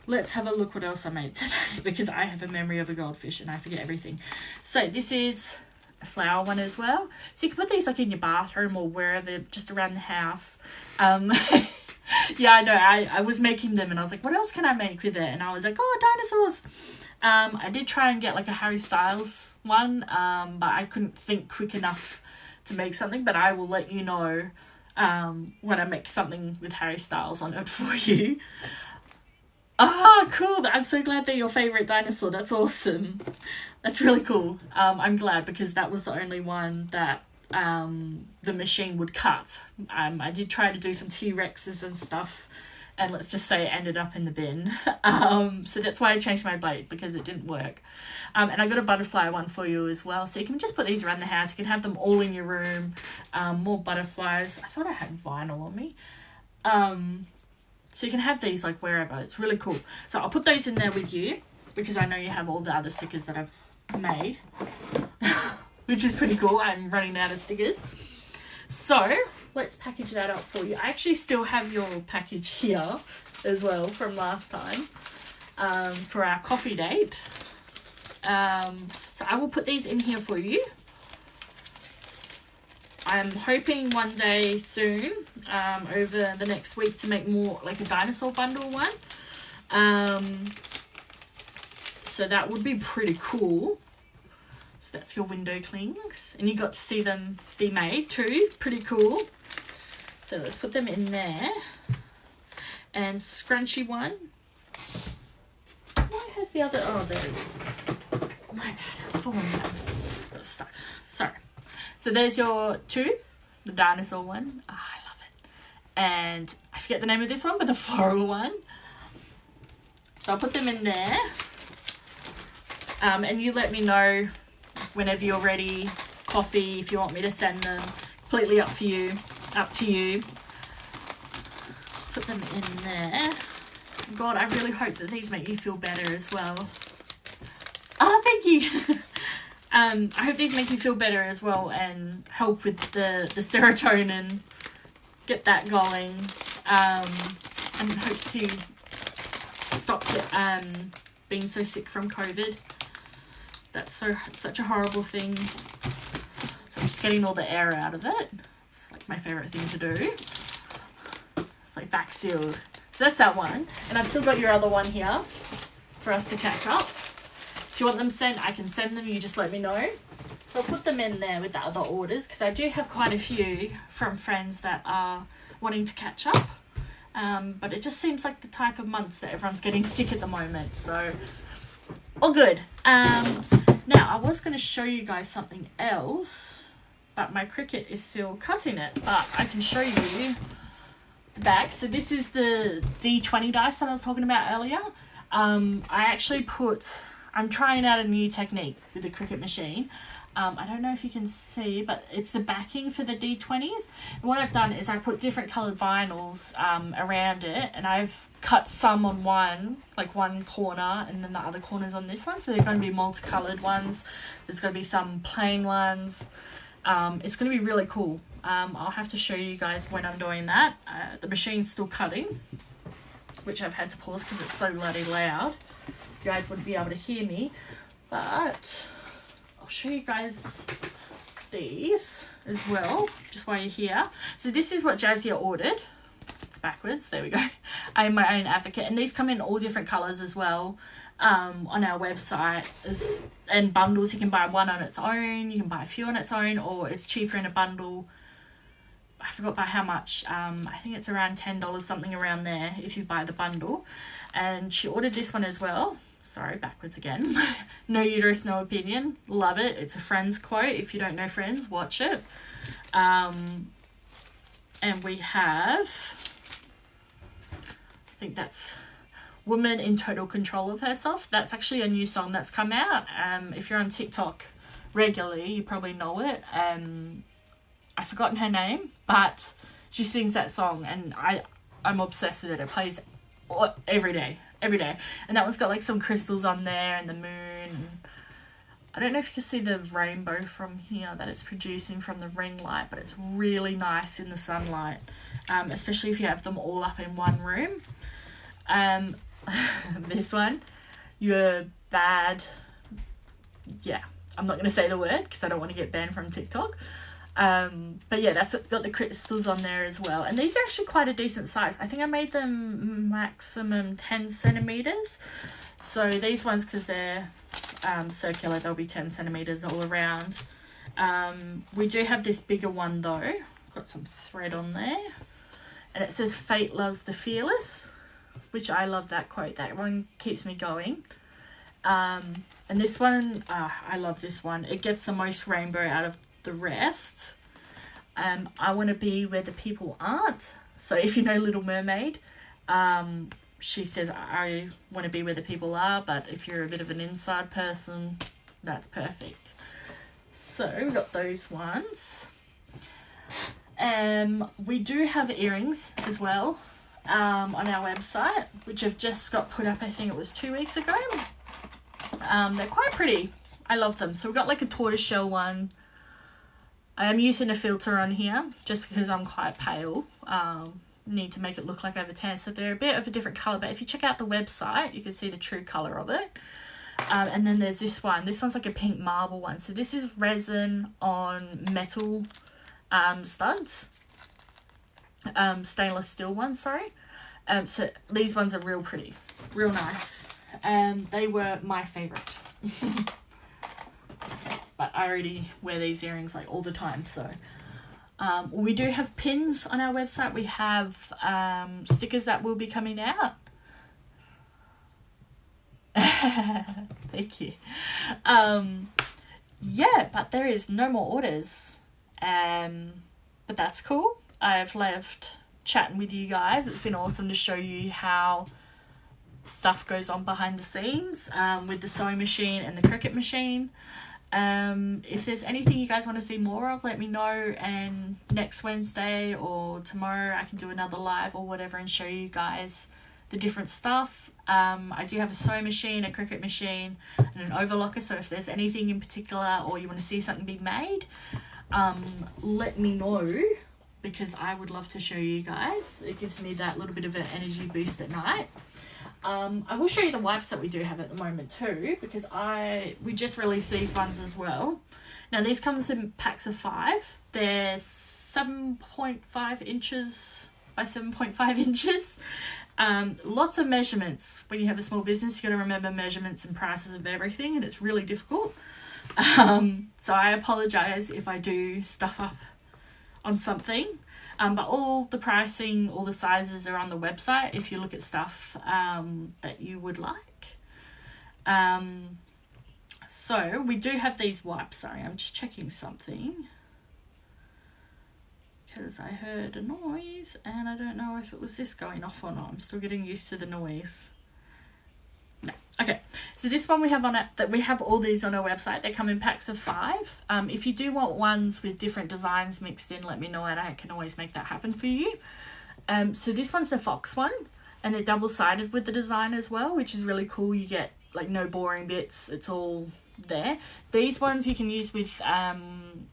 Let's have a look what else I made today, because I have a memory of a goldfish and I forget everything. So this is a flower one as well, so you can put these like in your bathroom or wherever, just around the house. Yeah, I know, I was making them and I was like, what else can I make with it? And I was like, oh, dinosaurs. I did try and get like a Harry Styles one, but I couldn't think quick enough to make something. But I will let you know when I make something with Harry Styles on it for you. Ah, cool. I'm so glad they're your favourite dinosaur. That's awesome. That's really cool. I'm glad, because that was the only one that the machine would cut. I did try to do some T-Rexes and stuff, and let's just say it ended up in the bin. So that's why I changed my blade, because it didn't work. And I got a butterfly one for you as well. So you can just put these around the house. You can have them all in your room. More butterflies. I thought I had vinyl on me. So you can have these like wherever. It's really cool. So I'll put those in there with you, because I know you have all the other stickers that I've made, which is pretty cool. I'm running out of stickers. So let's package that up for you. I actually still have your package here as well from last time, for our coffee date. So I will put these in here for you. I'm hoping one day soon, over the next week, to make more like a dinosaur bundle one. So that would be pretty cool. So that's your window clings, and you got to see them be made too. Pretty cool. So let's put them in there. And scrunchy one. Why has the other? Oh, there it is. My bad. It's falling down. Got stuck. Sorry. So there's your 2, the dinosaur one. Oh, I love it. And I forget the name of this one, but the floral one. So I'll put them in there. And you let me know whenever you're ready. Coffee, if you want me to send them. Completely up to you. Put them in there. God, I really hope that these make you feel better as well. Oh, thank you. I hope these make you feel better as well and help with the serotonin, get that going, and hope to stop being so sick from COVID. That's such a horrible thing. So I'm just getting all the air out of it. It's like my favourite thing to do. It's like back sealed. So that's that one. And I've still got your other one here for us to catch up. If you want them sent, I can send them. You just let me know. So I'll put them in there with the other orders because I do have quite a few from friends that are wanting to catch up. But it just seems like the type of months that everyone's getting sick at the moment. So all good. Now, I was going to show you guys something else, but my Cricut is still cutting it. But I can show you the bag. So this is the D20 dice that I was talking about earlier. I actually I'm trying out a new technique with the Cricut machine. I don't know if you can see, but it's the backing for the D20s. And what I've done is I put different coloured vinyls around it, and I've cut some on one corner, and then the other corner's on this one. So they're going to be multicoloured ones. There's going to be some plain ones. It's going to be really cool. I'll have to show you guys when I'm doing that. The machine's still cutting, which I've had to pause because it's so bloody loud. You guys wouldn't be able to hear me, but I'll show you guys these as well, just while you're here. So this is what Jazia ordered. It's backwards, there we go. I am my own advocate, and these come in all different colours as well on our website. And bundles, you can buy one on its own, you can buy a few on its own, or it's cheaper in a bundle. I forgot by how much. I think it's around $10, something around there, if you buy the bundle. And she ordered this one as well. Sorry, backwards again. No uterus, no opinion. Love it. It's a Friends quote. If you don't know Friends, watch it. And we have, I think that's Woman in Total Control of Herself. That's actually a new song that's come out. If you're on TikTok regularly, you probably know it. I've forgotten her name, but she sings that song, and I'm obsessed with it. It plays every day. And that one's got like some crystals on there and the moon. I don't know if you can see the rainbow from here that it's producing from the ring light, but it's really nice in the sunlight, especially if you have them all up in one room. This one, You're Bad. Yeah, I'm not going to say the word because I don't want to get banned from TikTok. But yeah, that's got the crystals on there as well. And these are actually quite a decent size. I think I made them maximum 10 centimeters. So these ones, because they're circular, they'll be 10 centimeters all around. We do have this bigger one though. Got some thread on there. And it says, "Fate loves the fearless," which I love that quote. That one keeps me going. And this one, I love this one. It gets the most rainbow out of the rest. I want to be where the people aren't. So if you know Little Mermaid, she says, I want to be where the people are, but if you're a bit of an inside person, that's perfect. So we've got those ones. We do have earrings as well on our website, which have just got put up, I think it was 2 weeks ago. They're quite pretty. I love them. So we've got like a tortoiseshell one. I am using a filter on here just because I'm quite pale. Need to make it look like I have a tan. So they're a bit of a different colour, but if you check out the website, you can see the true colour of it. And then there's this one. This one's like a pink marble one. So this is resin on metal studs. Stainless steel ones, sorry. So these ones are real pretty. Real nice. They were my favourite. But I already wear these earrings like all the time, so we do have pins on our website. We have stickers that will be coming out. Thank you. Yeah, but there is no more orders, but that's cool. I've loved chatting with you guys. It's been awesome to show you how stuff goes on behind the scenes with the sewing machine and the Cricut machine. If there's anything you guys want to see more of, let me know, and next Wednesday or tomorrow I can do another live or whatever and show you guys the different stuff. I do have a sewing machine, a Cricut machine, and an overlocker, so if there's anything in particular or you want to see something be made, let me know, because I would love to show you guys. It gives me that little bit of an energy boost at night. I will show you the wipes that we do have at the moment too, because we just released these ones as well. Now these comes in packs of 5. They're 7.5 inches by 7.5 inches. Lots of measurements. When you have a small business, you got to remember measurements and prices of everything, and it's really difficult. So I apologize if I do stuff up on something. But all the pricing, all the sizes are on the website if you look at stuff that you would like. So we do have these wipes. Sorry, I'm just checking something, because I heard a noise and I don't know if it was this going off or not. I'm still getting used to the noise. No. Okay, so this one we have on it, that we have all these on our website. They come in packs of 5. If you do want ones with different designs mixed in, let me know and I can always make that happen for you. So this one's the fox one, and they're double-sided with the design as well, which is really cool. You get like no boring bits, it's all there. These ones you can use with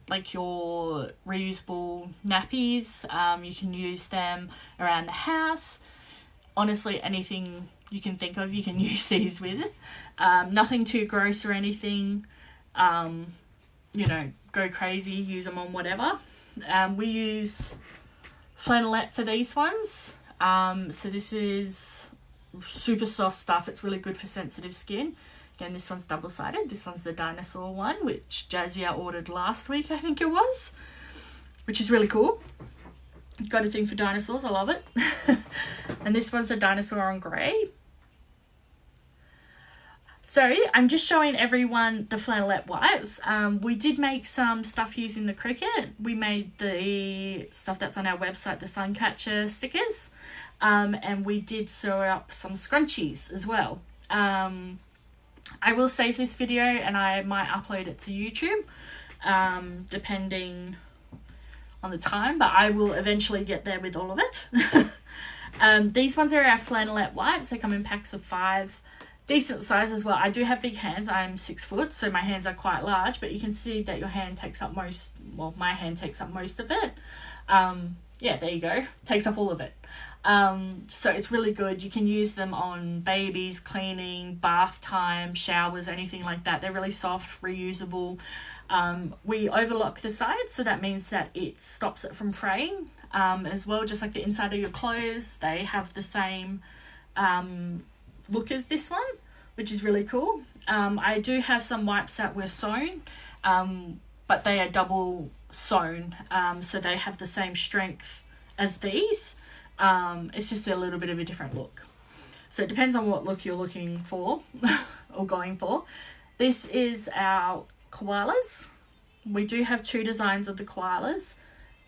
like your reusable nappies. You can use them around the house. Honestly, anything you can think of, you can use these with. Nothing too gross or anything. You know, go crazy, use them on whatever. We use flannelette for these ones. So this is super soft stuff. It's really good for sensitive skin. Again, this one's double-sided. This one's the dinosaur one, which Jazia ordered last week, I think it was, which is really cool. Got a thing for dinosaurs, I love it. And this one's the dinosaur on grey. So I'm just showing everyone the flannelette wipes. We did make some stuff using the Cricut. We made the stuff that's on our website, the Suncatcher stickers. And we did sew up some scrunchies as well. I will save this video and I might upload it to YouTube, depending on the time, but I will eventually get there with all of it. These ones are our flannelette wipes. They come in packs of 5. Decent size as well. I do have big hands. I'm 6 foot, so my hands are quite large, but you can see that your hand takes up most, well, my hand takes up most of it. Yeah, there you go. Takes up all of it. So it's really good. You can use them on babies, cleaning, bath time, showers, anything like that. They're really soft, reusable. We overlock the sides, so that means that it stops it from fraying as well, just like the inside of your clothes. They have the same look as this one, which is really cool. I do have some wipes that were sewn, but they are double sewn, so they have the same strength as these. It's just a little bit of a different look. So it depends on what look you're looking for or going for. This is our koalas. We do have 2 designs of the koalas.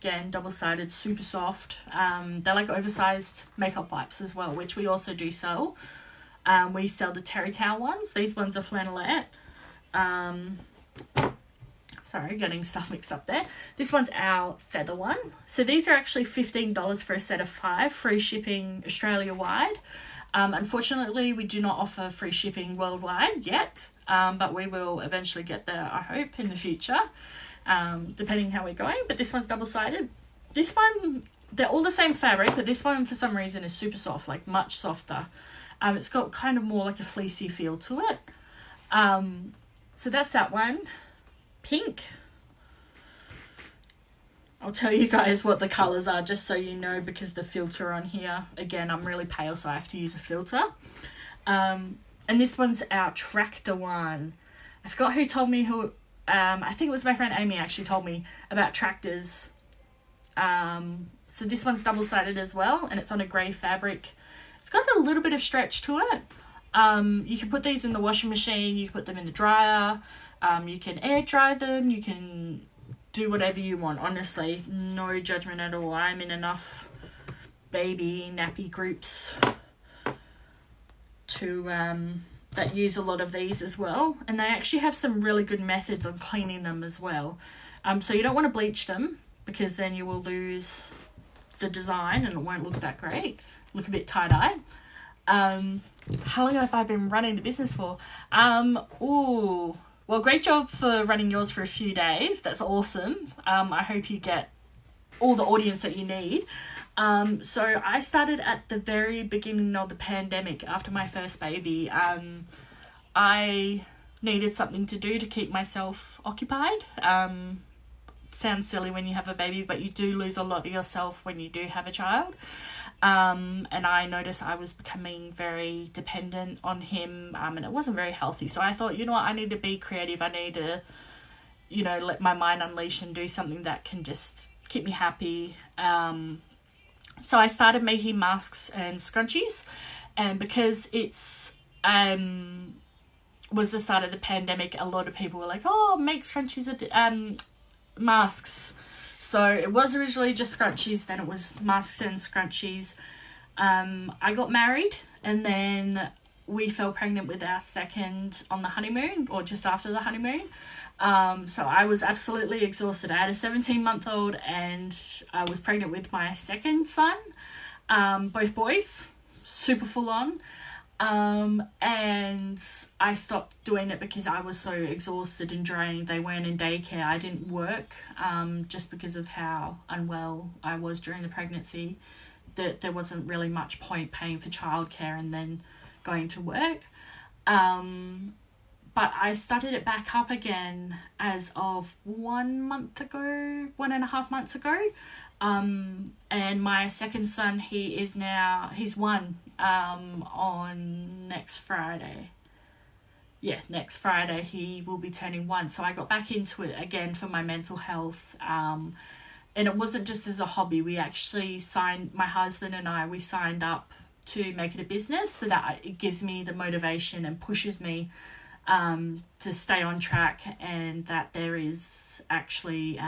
Again, double-sided, super soft. They're like oversized makeup wipes as well, which we also do sell. We sell the terry towel ones. These ones are flannelette. Sorry, getting stuff mixed up there. This one's our feather one. So these are actually $15 for a set of 5, free shipping Australia-wide. Unfortunately, we do not offer free shipping worldwide yet, but we will eventually get there, I hope, in the future, depending how we're going. But this one's double-sided. This one, they're all the same fabric, but this one, for some reason, is super soft, like much softer. It's got kind of more like a fleecy feel to it. So that's that one. Pink. I'll tell you guys what the colours are just so you know, because the filter on here, again, I'm really pale, so I have to use a filter. And this one's our tractor one. I forgot who told me who, I think it was my friend Amy actually told me about tractors. So this one's double-sided as well, and it's on a grey fabric. It's got a little bit of stretch to it. You can put these in the washing machine, you can put them in the dryer. You can air dry them, you can do whatever you want, honestly, no judgment at all. I'm in enough baby nappy groups to that use a lot of these as well, and they actually have some really good methods on cleaning them as well. So you don't want to bleach them, because then you will lose the design and it won't look that great, look a bit tie-dye. How long have I been running the business for? Well, great job for running yours for a few days. That's awesome. I hope you get all the audience that you need. So I started at the very beginning of the pandemic after my first baby. I needed something to do to keep myself occupied. Sounds silly when you have a baby, but you do lose a lot of yourself when you do have a child. And I noticed I was becoming very dependent on him, and it wasn't very healthy. So I thought, you know what, I need to be creative. I need to, you know, let my mind unleash and do something that can just keep me happy. So I started making masks and scrunchies, and because it's was the start of the pandemic, a lot of people were like, oh, make scrunchies with masks. So it was originally just scrunchies, then it was masks and scrunchies. I got married, and then we fell pregnant with our second on the honeymoon, or just after the honeymoon. So I was absolutely exhausted. I had a 17-month-old, and I was pregnant with my second son, both boys, super full on. And I stopped doing it because I was so exhausted and drained. They weren't in daycare. I didn't work, just because of how unwell I was during the pregnancy. That there wasn't really much point paying for childcare and then going to work. But I started it back up again as of 1.5 months ago. And my second son, he's 1, on next Friday. Yeah, next Friday he will be turning 1. So I got back into it again for my mental health. And it wasn't just as a hobby. We actually my husband and I, we signed up to make it a business, so that it gives me the motivation and pushes me to stay on track, and that there is actually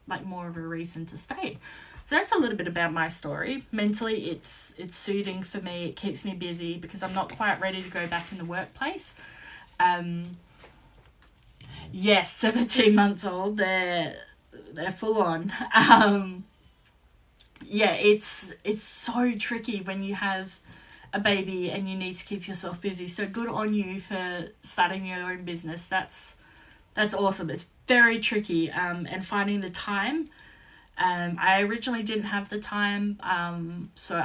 like more of a reason to stay. So that's a little bit about my story. Mentally, it's soothing for me. It keeps me busy because I'm not quite ready to go back in the workplace. Yes, 17 months old. They're full on. Yeah, it's so tricky when you have a baby and you need to keep yourself busy. So good on you for starting your own business. That's awesome. It's very tricky, and finding the time. I originally didn't have the time, so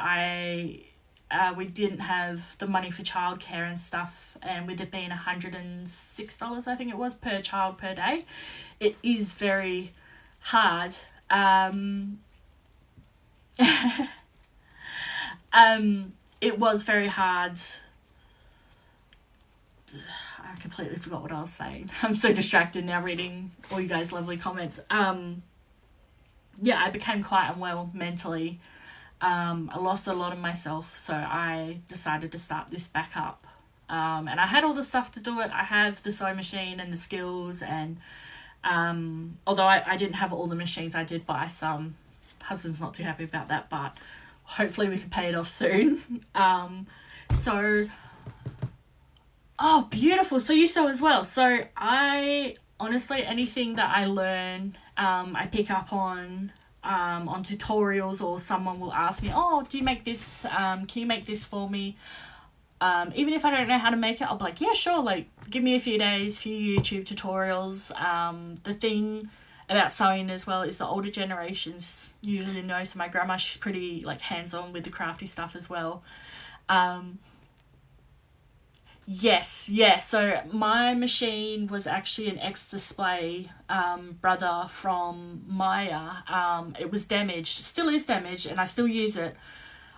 we didn't have the money for childcare and stuff, and with it being $106, I think it was, per child per day, it is very hard. It was very hard. I completely forgot what I was saying. I'm so distracted now reading all you guys' lovely comments. Yeah, I became quite unwell mentally. I lost a lot of myself, so I decided to start this back up. And I had all the stuff to do it. I have the sewing machine and the skills, and although I didn't have all the machines, I did buy some. Husband's not too happy about that, but hopefully we can pay it off soon. Oh, beautiful. So you sew as well. So I honestly, anything that I learn, I pick up on tutorials, or someone will ask me, oh, do you make this? Can you make this for me? Even if I don't know how to make it, I'll be like, yeah, sure. Like, give me a few days, few YouTube tutorials. The thing about sewing as well is the older generations usually know. So my grandma, she's pretty like hands-on with the crafty stuff as well. Yes. So my machine was actually an ex-display brother from Maya. It was damaged, still is damaged, and I still use it.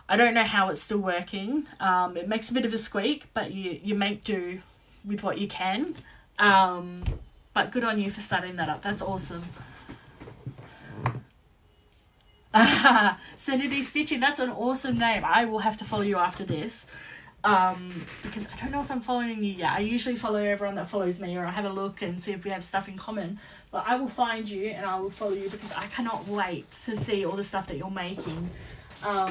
I don't know how it's still working. It makes a bit of a squeak, but you make do with what you can. But good on you for starting that up. That's awesome. Sanity Stitching, that's an awesome name. I will have to follow you after this. Because I don't know if I'm following you yet. I usually follow everyone that follows me, or I have a look and see if we have stuff in common. But I will find you and I will follow you, because I cannot wait to see all the stuff that you're making. I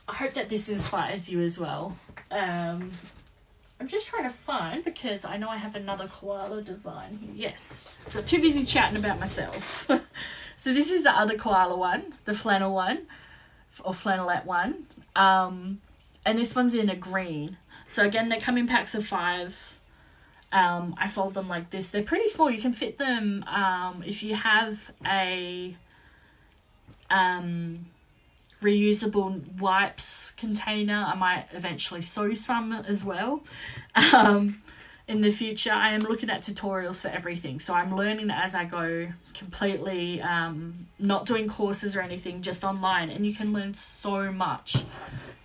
hope that this inspires you as well. I'm just trying to find, because I know I have another koala design here. Yes, got too busy chatting about myself. So this is the other koala one, the flannel one, or flannelette one. And this one's in a green. So again, they come in packs of 5. I fold them like this. They're pretty small. You can fit them, if you have a reusable wipes container. I might eventually sew some as well. In the future, I am looking at tutorials for everything, so I'm learning as I go, completely not doing courses or anything, just online. And you can learn so much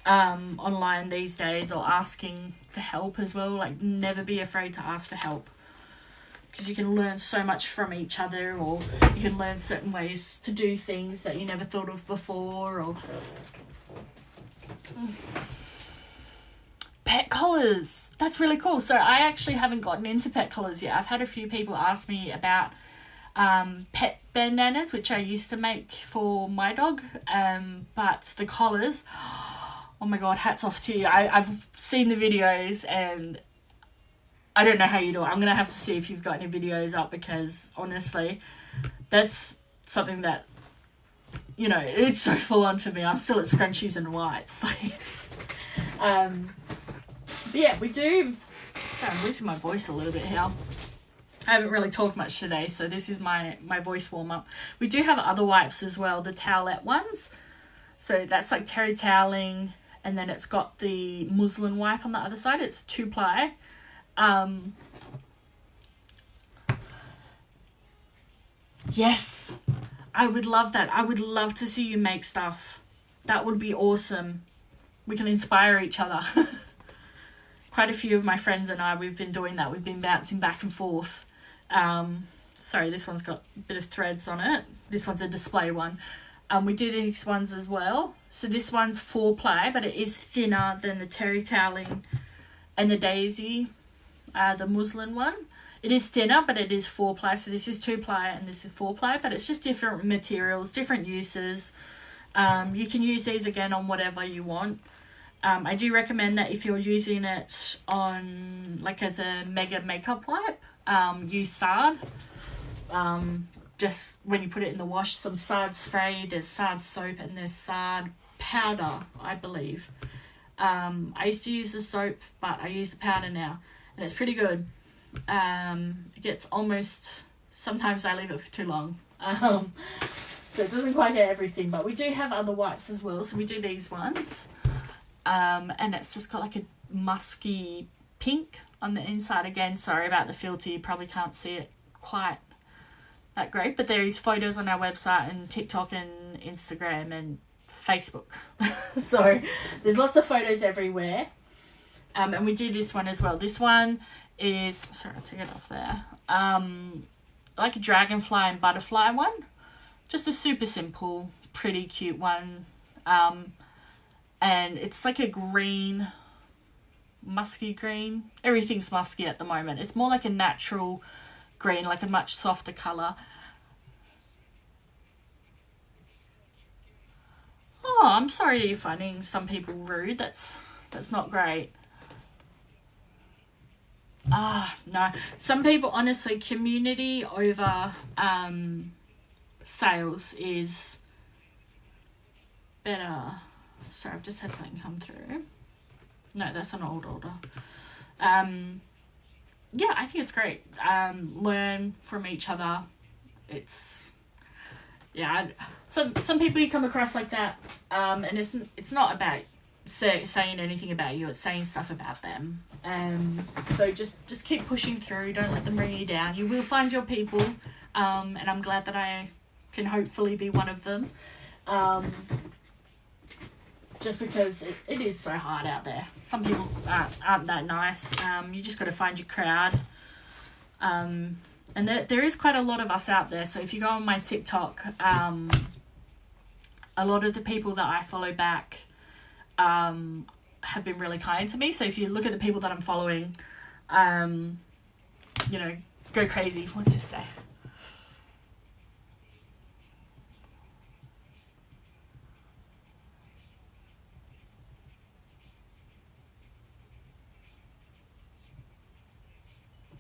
online these days, or asking for help as well. Like, never be afraid to ask for help, because you can learn so much from each other, or you can learn certain ways to do things that you never thought of before. Or pet collars, that's really cool. So I actually haven't gotten into pet collars yet. I've had a few people ask me about pet bandanas, which I used to make for my dog, but the collars, oh my god, hats off to you. I've seen the videos and I don't know how you do it. I'm gonna have to see if you've got any videos up, because honestly, that's something that, you know, it's so full on for me. I'm still at scrunchies and wipes. But yeah, we do. Sorry, I'm losing my voice a little bit here. I haven't really talked much today, so this is my voice warm up. We do have other wipes as well, the towelette ones. So that's like terry toweling, and then it's got the muslin wipe on the other side. It's 2-ply. Yes, I would love that. I would love to see you make stuff. That would be awesome. We can inspire each other. Quite a few of my friends and I, we've been doing that. We've been bouncing back and forth. Sorry, this one's got a bit of threads on it. This one's a display one. We do these ones as well. So this one's 4-ply, but it is thinner than the terry toweling and the daisy, the muslin one. It is thinner, but it is 4-ply. So this is 2-ply and this is 4-ply, but it's just different materials, different uses. You can use these again on whatever you want. I do recommend that if you're using it on, like, as a mega makeup wipe, use Sard. Just when you put it in the wash, some Sard spray, there's Sard soap, and there's Sard powder, I believe. I used to use the soap, but I use the powder now, and it's pretty good. It gets almost, sometimes I leave it for too long. So it doesn't quite get everything, but we do have other wipes as well. So we do these ones. And it's just got like a musky pink on the inside. Again, sorry about the filter, you probably can't see it quite that great, but there is photos on our website and TikTok and Instagram and Facebook. So there's lots of photos everywhere. And we do this one as well. This one is, sorry, I'll take it off there, like a dragonfly and butterfly one. Just a super simple, pretty cute one. And it's like a green, musky green. Everything's musky at the moment. It's more like a natural green, like a much softer colour. Oh, I'm sorry you're finding some people rude. That's not great. No. Some people, honestly, community over sales is better. Sorry, I've just had something come through. No, that's an old order. Yeah, I think it's great. Learn from each other. It's, yeah, some people you come across like that, and it's not about saying anything about you, it's saying stuff about them. So just keep pushing through. Don't let them bring you down. You will find your people, and I'm glad that I can hopefully be one of them. Just because it is so hard out there. Some people aren't that nice. You just got to find your crowd. And there is quite a lot of us out there. So if you go on my TikTok, a lot of the people that I follow back have been really kind to me. So if you look at the people that I'm following, you know, go crazy. What's this say?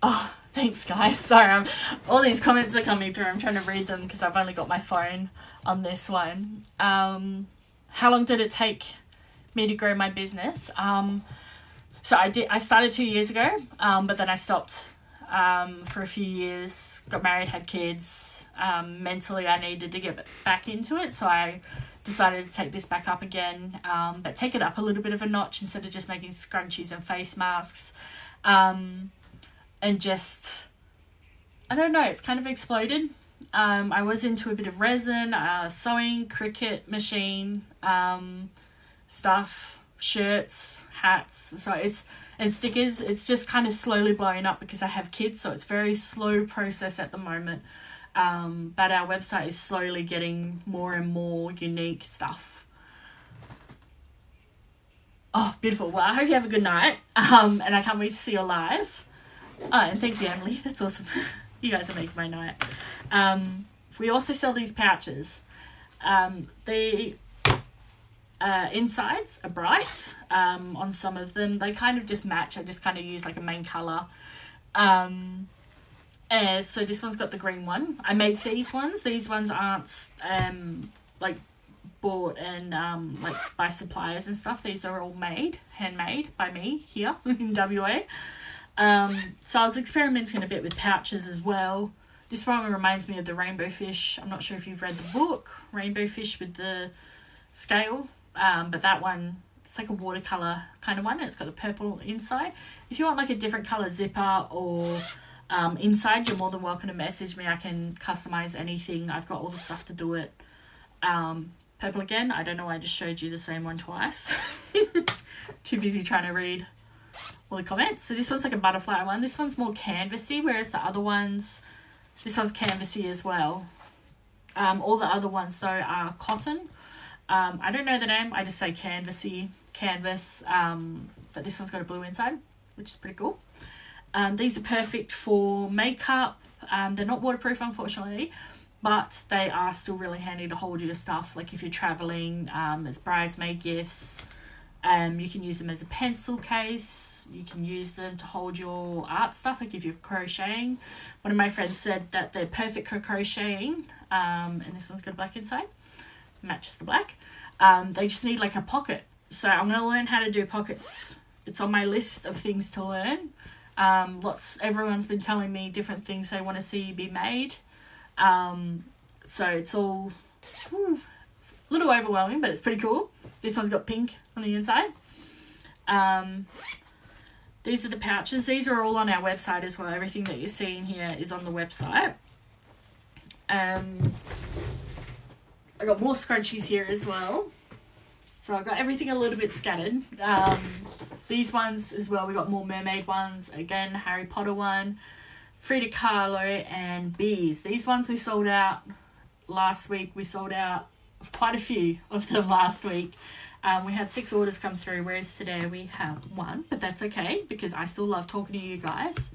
Oh, thanks guys. Sorry, all these comments are coming through. I'm trying to read them because I've only got my phone on this one. How long did it take me to grow my business? So I started 2 years ago, but then I stopped for a few years, got married, had kids. Mentally I needed to get back into it, so I decided to take this back up again, but take it up a little bit of a notch instead of just making scrunchies and face masks. And just, I don't know, it's kind of exploded. I was into a bit of resin, sewing, Cricut machine, stuff, shirts, hats, and stickers. It's just kind of slowly blowing up because I have kids, so it's very slow process at the moment. But our website is slowly getting more and more unique stuff. Oh, beautiful. Well, I hope you have a good night. And I can't wait to see you live. Oh, and thank you, Emily. That's awesome. You guys are making my night. We also sell these pouches. The insides are bright. On some of them, they kind of just match. I just kind of use like a main color. So this one's got the green one. I make these ones. These ones aren't like bought and like by suppliers and stuff. These are all handmade by me here in WA. So I was experimenting a bit with pouches as well. This one reminds me of the Rainbow Fish. I'm not sure if you've read the book, Rainbow Fish with the scale. But that one, it's like a watercolor kind of one. It's got a purple inside. If you want like a different color zipper or inside, you're more than welcome to message me. I can customize anything. I've got all the stuff to do it. Purple again. I don't know why I just showed you the same one twice. Too busy trying to read all the comments. So this one's like a butterfly one. This one's more canvasy, whereas the other ones, this one's canvasy as well. All the other ones though are cotton. I don't know the name. I just say canvas. But this one's got a blue inside, which is pretty cool. These are perfect for makeup. They're not waterproof, unfortunately, but they are still really handy to hold your stuff. Like if you're traveling, as bridesmaid gifts. You can use them as a pencil case. You can use them to hold your art stuff, like if you're crocheting. One of my friends said that they're perfect for crocheting. And this one's got black inside. Matches the black. They just need like a pocket. So I'm going to learn how to do pockets. It's on my list of things to learn. Everyone's been telling me different things they want to see be made. So it's all it's a little overwhelming, but it's pretty cool. This one's got pink on the inside. These are the pouches. These are all on our website as well. Everything that you're seeing here is on the website. I got more scrunchies here as well. So I got everything a little bit scattered. These ones as well, we got more mermaid ones. Again, Harry Potter one, Frida Kahlo, and bees. These ones we sold out last week. We sold out quite a few of them last week. We had 6 orders come through, whereas today we have 1, but that's okay because I still love talking to you guys.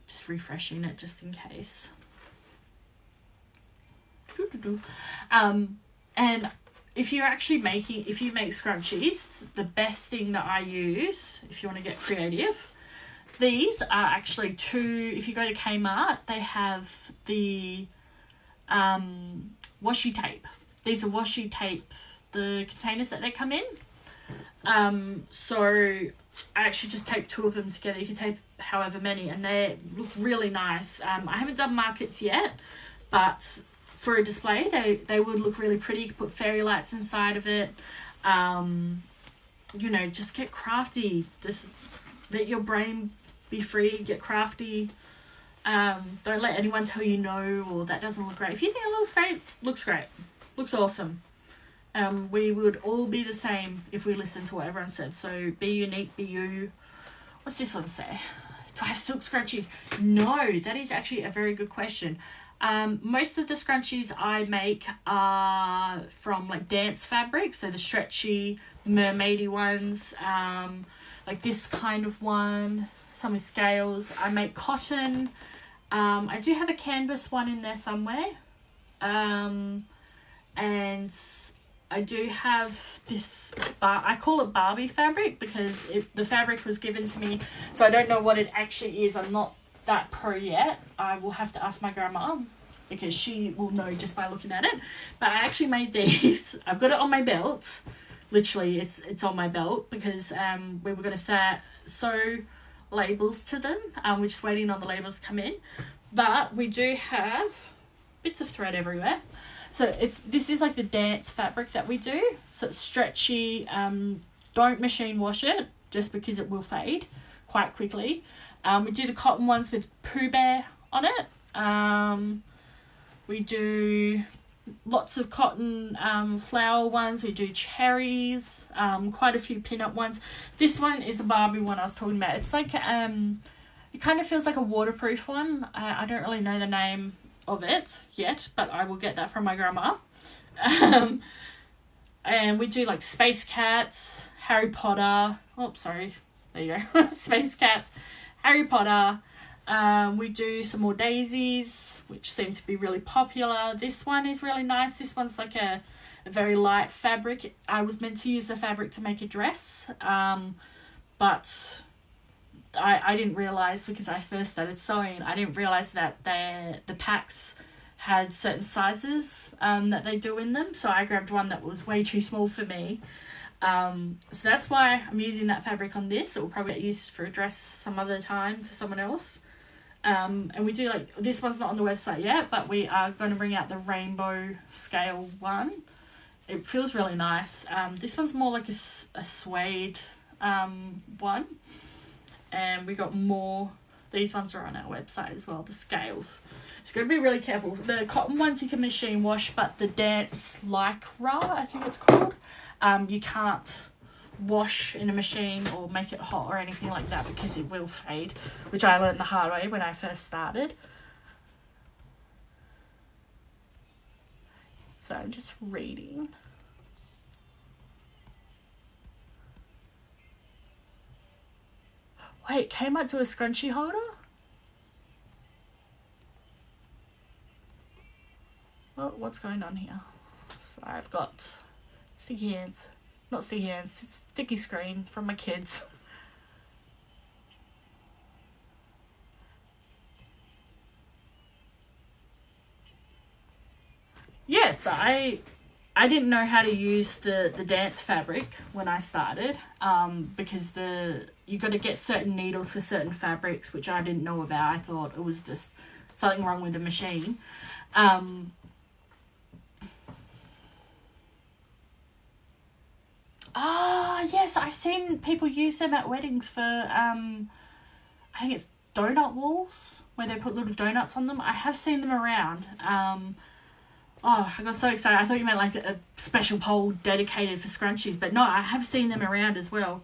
Just refreshing it just in case. And if you make scrunchies, the best thing that I use, if you want to get creative, these are actually if you go to Kmart, they have the washi tape. These are washi tape, the containers that they come in. So I actually just tape 2 of them together. You can tape however many, and they look really nice. I haven't done markets yet, but for a display, they would look really pretty. You could put fairy lights inside of it. You know, just get crafty. Just let your brain be free. Get crafty. Don't let anyone tell you no or that doesn't look great. If you think it looks great, looks great. Looks awesome. We would all be the same if we listened to what everyone said. So be unique, be you. What's this one say? Do I have silk scrunchies? No, that is actually a very good question. Most of the scrunchies I make are from like dance fabric, so the stretchy, mermaidy ones, like this kind of one, some with scales. I make cotton. I do have a canvas one in there somewhere, and I do have this I call it Barbie fabric because the fabric was given to me, so I don't know what it actually is. I'm not that pro yet. I will have to ask my grandma because she will know just by looking at it. But I actually made these. I've got it on my belt. Literally, it's on my belt because we were going to sew labels to them. We're just waiting on the labels to come in. But we do have bits of thread everywhere. So this is like the dance fabric that we do. So it's stretchy. Don't machine wash it just because it will fade quite quickly. We do the cotton ones with Pooh Bear on it. We do lots of cotton flower ones. We do cherries, quite a few pin-up ones. This one is the Barbie one I was talking about. It's like, it kind of feels like a waterproof one. I don't really know the name of it yet, but I will get that from my grandma. And we do like Space Cats, Harry Potter. Oh, sorry. There you go. Space Cats, Harry Potter. We do some more daisies, which seem to be really popular. This one is really nice. This one's like a very light fabric. I was meant to use the fabric to make a dress, but I didn't realise, because I first started sewing, I didn't realise that the packs had certain sizes that they do in them. So I grabbed one that was way too small for me. So that's why I'm using that fabric on this. It will probably get used for a dress some other time for someone else. And we do like, this one's not on the website yet, but we are going to bring out the rainbow scale one. It feels really nice. This one's more like a suede one. And we got more, these ones are on our website as well, the scales. It's going to be really careful. The cotton ones you can machine wash, but the dance lycra, I think it's called, you can't wash in a machine or make it hot or anything like that because it will fade, which I learned the hard way when I first started. So I'm just reading. Wait, Kmart do a scrunchie holder? Well, what's going on here? So I've got sticky hands. Not sticky hands, sticky screen from my kids. Yes, I didn't know how to use the dance fabric when I started, because you got to get certain needles for certain fabrics, which I didn't know about. I thought it was just something wrong with the machine. Yes, I've seen people use them at weddings for, I think it's donut walls, where they put little donuts on them. I have seen them around. Oh, I got so excited. I thought you meant like a special pole dedicated for scrunchies, but no, I have seen them around as well.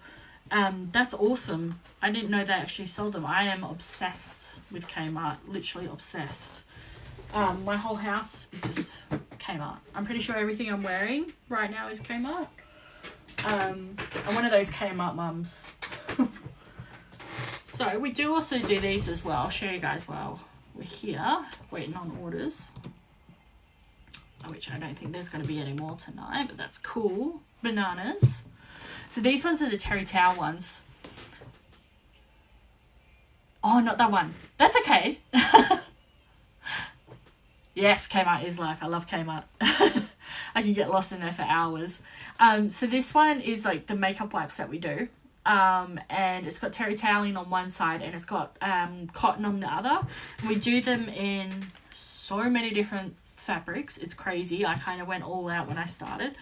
That's awesome. I didn't know they actually sold them. I am obsessed with Kmart, literally obsessed. My whole house is just Kmart. I'm pretty sure everything I'm wearing right now is Kmart. I'm one of those Kmart mums. So we do also do these as well. I'll show you guys while we're here waiting on orders, which I don't think there's going to be any more tonight, but that's cool. Bananas. So these ones are the terry towel ones. Oh, not that one. That's okay. Yes, Kmart is life. I love Kmart. I can get lost in there for hours. So this one is like the makeup wipes that we do. And it's got terry toweling on one side and it's got cotton on the other. And we do them in so many different fabrics. It's crazy. I kind of went all out when I started.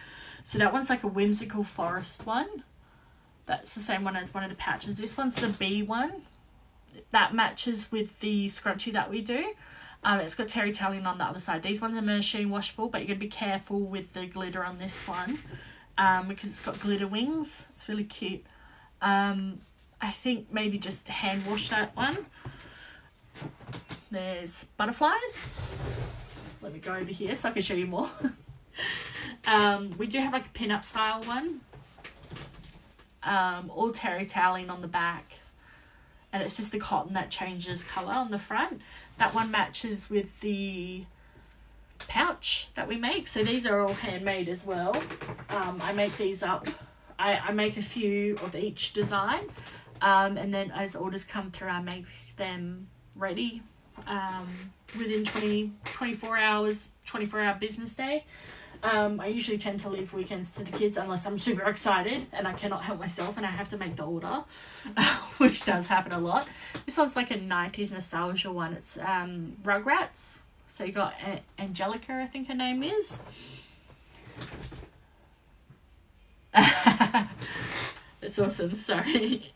So that one's like a whimsical forest one. That's the same one as one of the pouches. This one's the bee one. That matches with the scrunchie that we do. It's got terry toweling on the other side. These ones are machine washable, but you're going to be careful with the glitter on this one, because it's got glitter wings. It's really cute. I think maybe just hand wash that one. There's butterflies. Let me go over here so I can show you more. We do have like a pin-up style one. All terry toweling on the back. And it's just the cotton that changes colour on the front. That one matches with the pouch that we make. So these are all handmade as well. I make these up. I make a few of each design. And then as orders come through, I make them ready within 24 hours, 24-hour business day. I usually tend to leave weekends to the kids unless I'm super excited and I cannot help myself and I have to make the order, which does happen a lot. This one's like a 90s nostalgia one. It's Rugrats. So you got Angelica, I think her name is. It's awesome, sorry.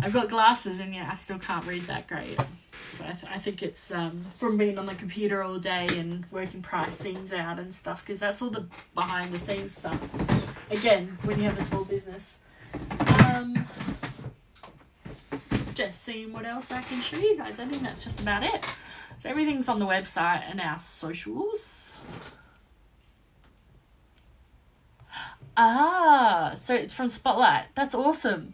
I've got glasses and yeah, I still can't read that great. So I think it's from being on the computer all day and working pricings out and stuff, because that's all the behind the scenes stuff. Again, when you have a small business. Just seeing what else I can show you guys. I think that's just about it. So everything's on the website and our socials. So it's from Spotlight. That's awesome.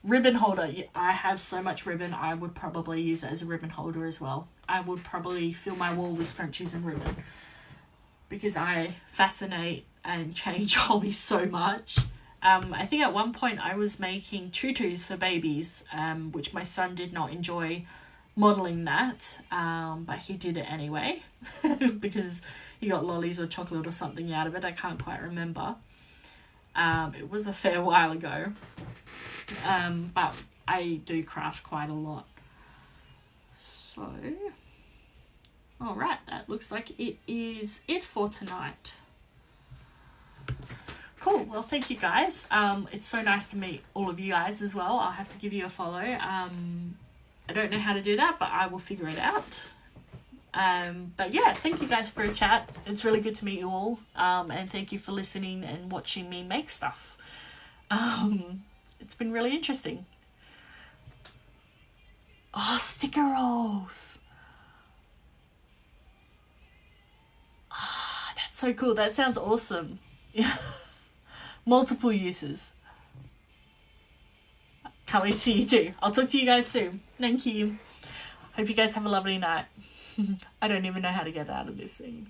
Ribbon holder. I have so much ribbon. I would probably use it as a ribbon holder as well. I would probably fill my wall with scrunchies and ribbon because I fascinate and change hobbies so much. I think at one point I was making tutus for babies, which my son did not enjoy modeling that, but he did it anyway because he got lollies or chocolate or something out of it. I can't quite remember. It was a fair while ago. But I do craft quite a lot. So, alright, that looks like it is it for tonight. Cool, well thank you guys. It's so nice to meet all of you guys as well. I'll have to give you a follow. I don't know how to do that, but I will figure it out. But yeah, thank you guys for a chat. It's really good to meet you all. And thank you for listening and watching me make stuff. It's been really interesting. Oh, sticker rolls. Ah, that's so cool. That sounds awesome. Yeah. Multiple uses. Can't wait to see you too. I'll talk to you guys soon. Thank you. Hope you guys have a lovely night. I don't even know how to get out of this thing.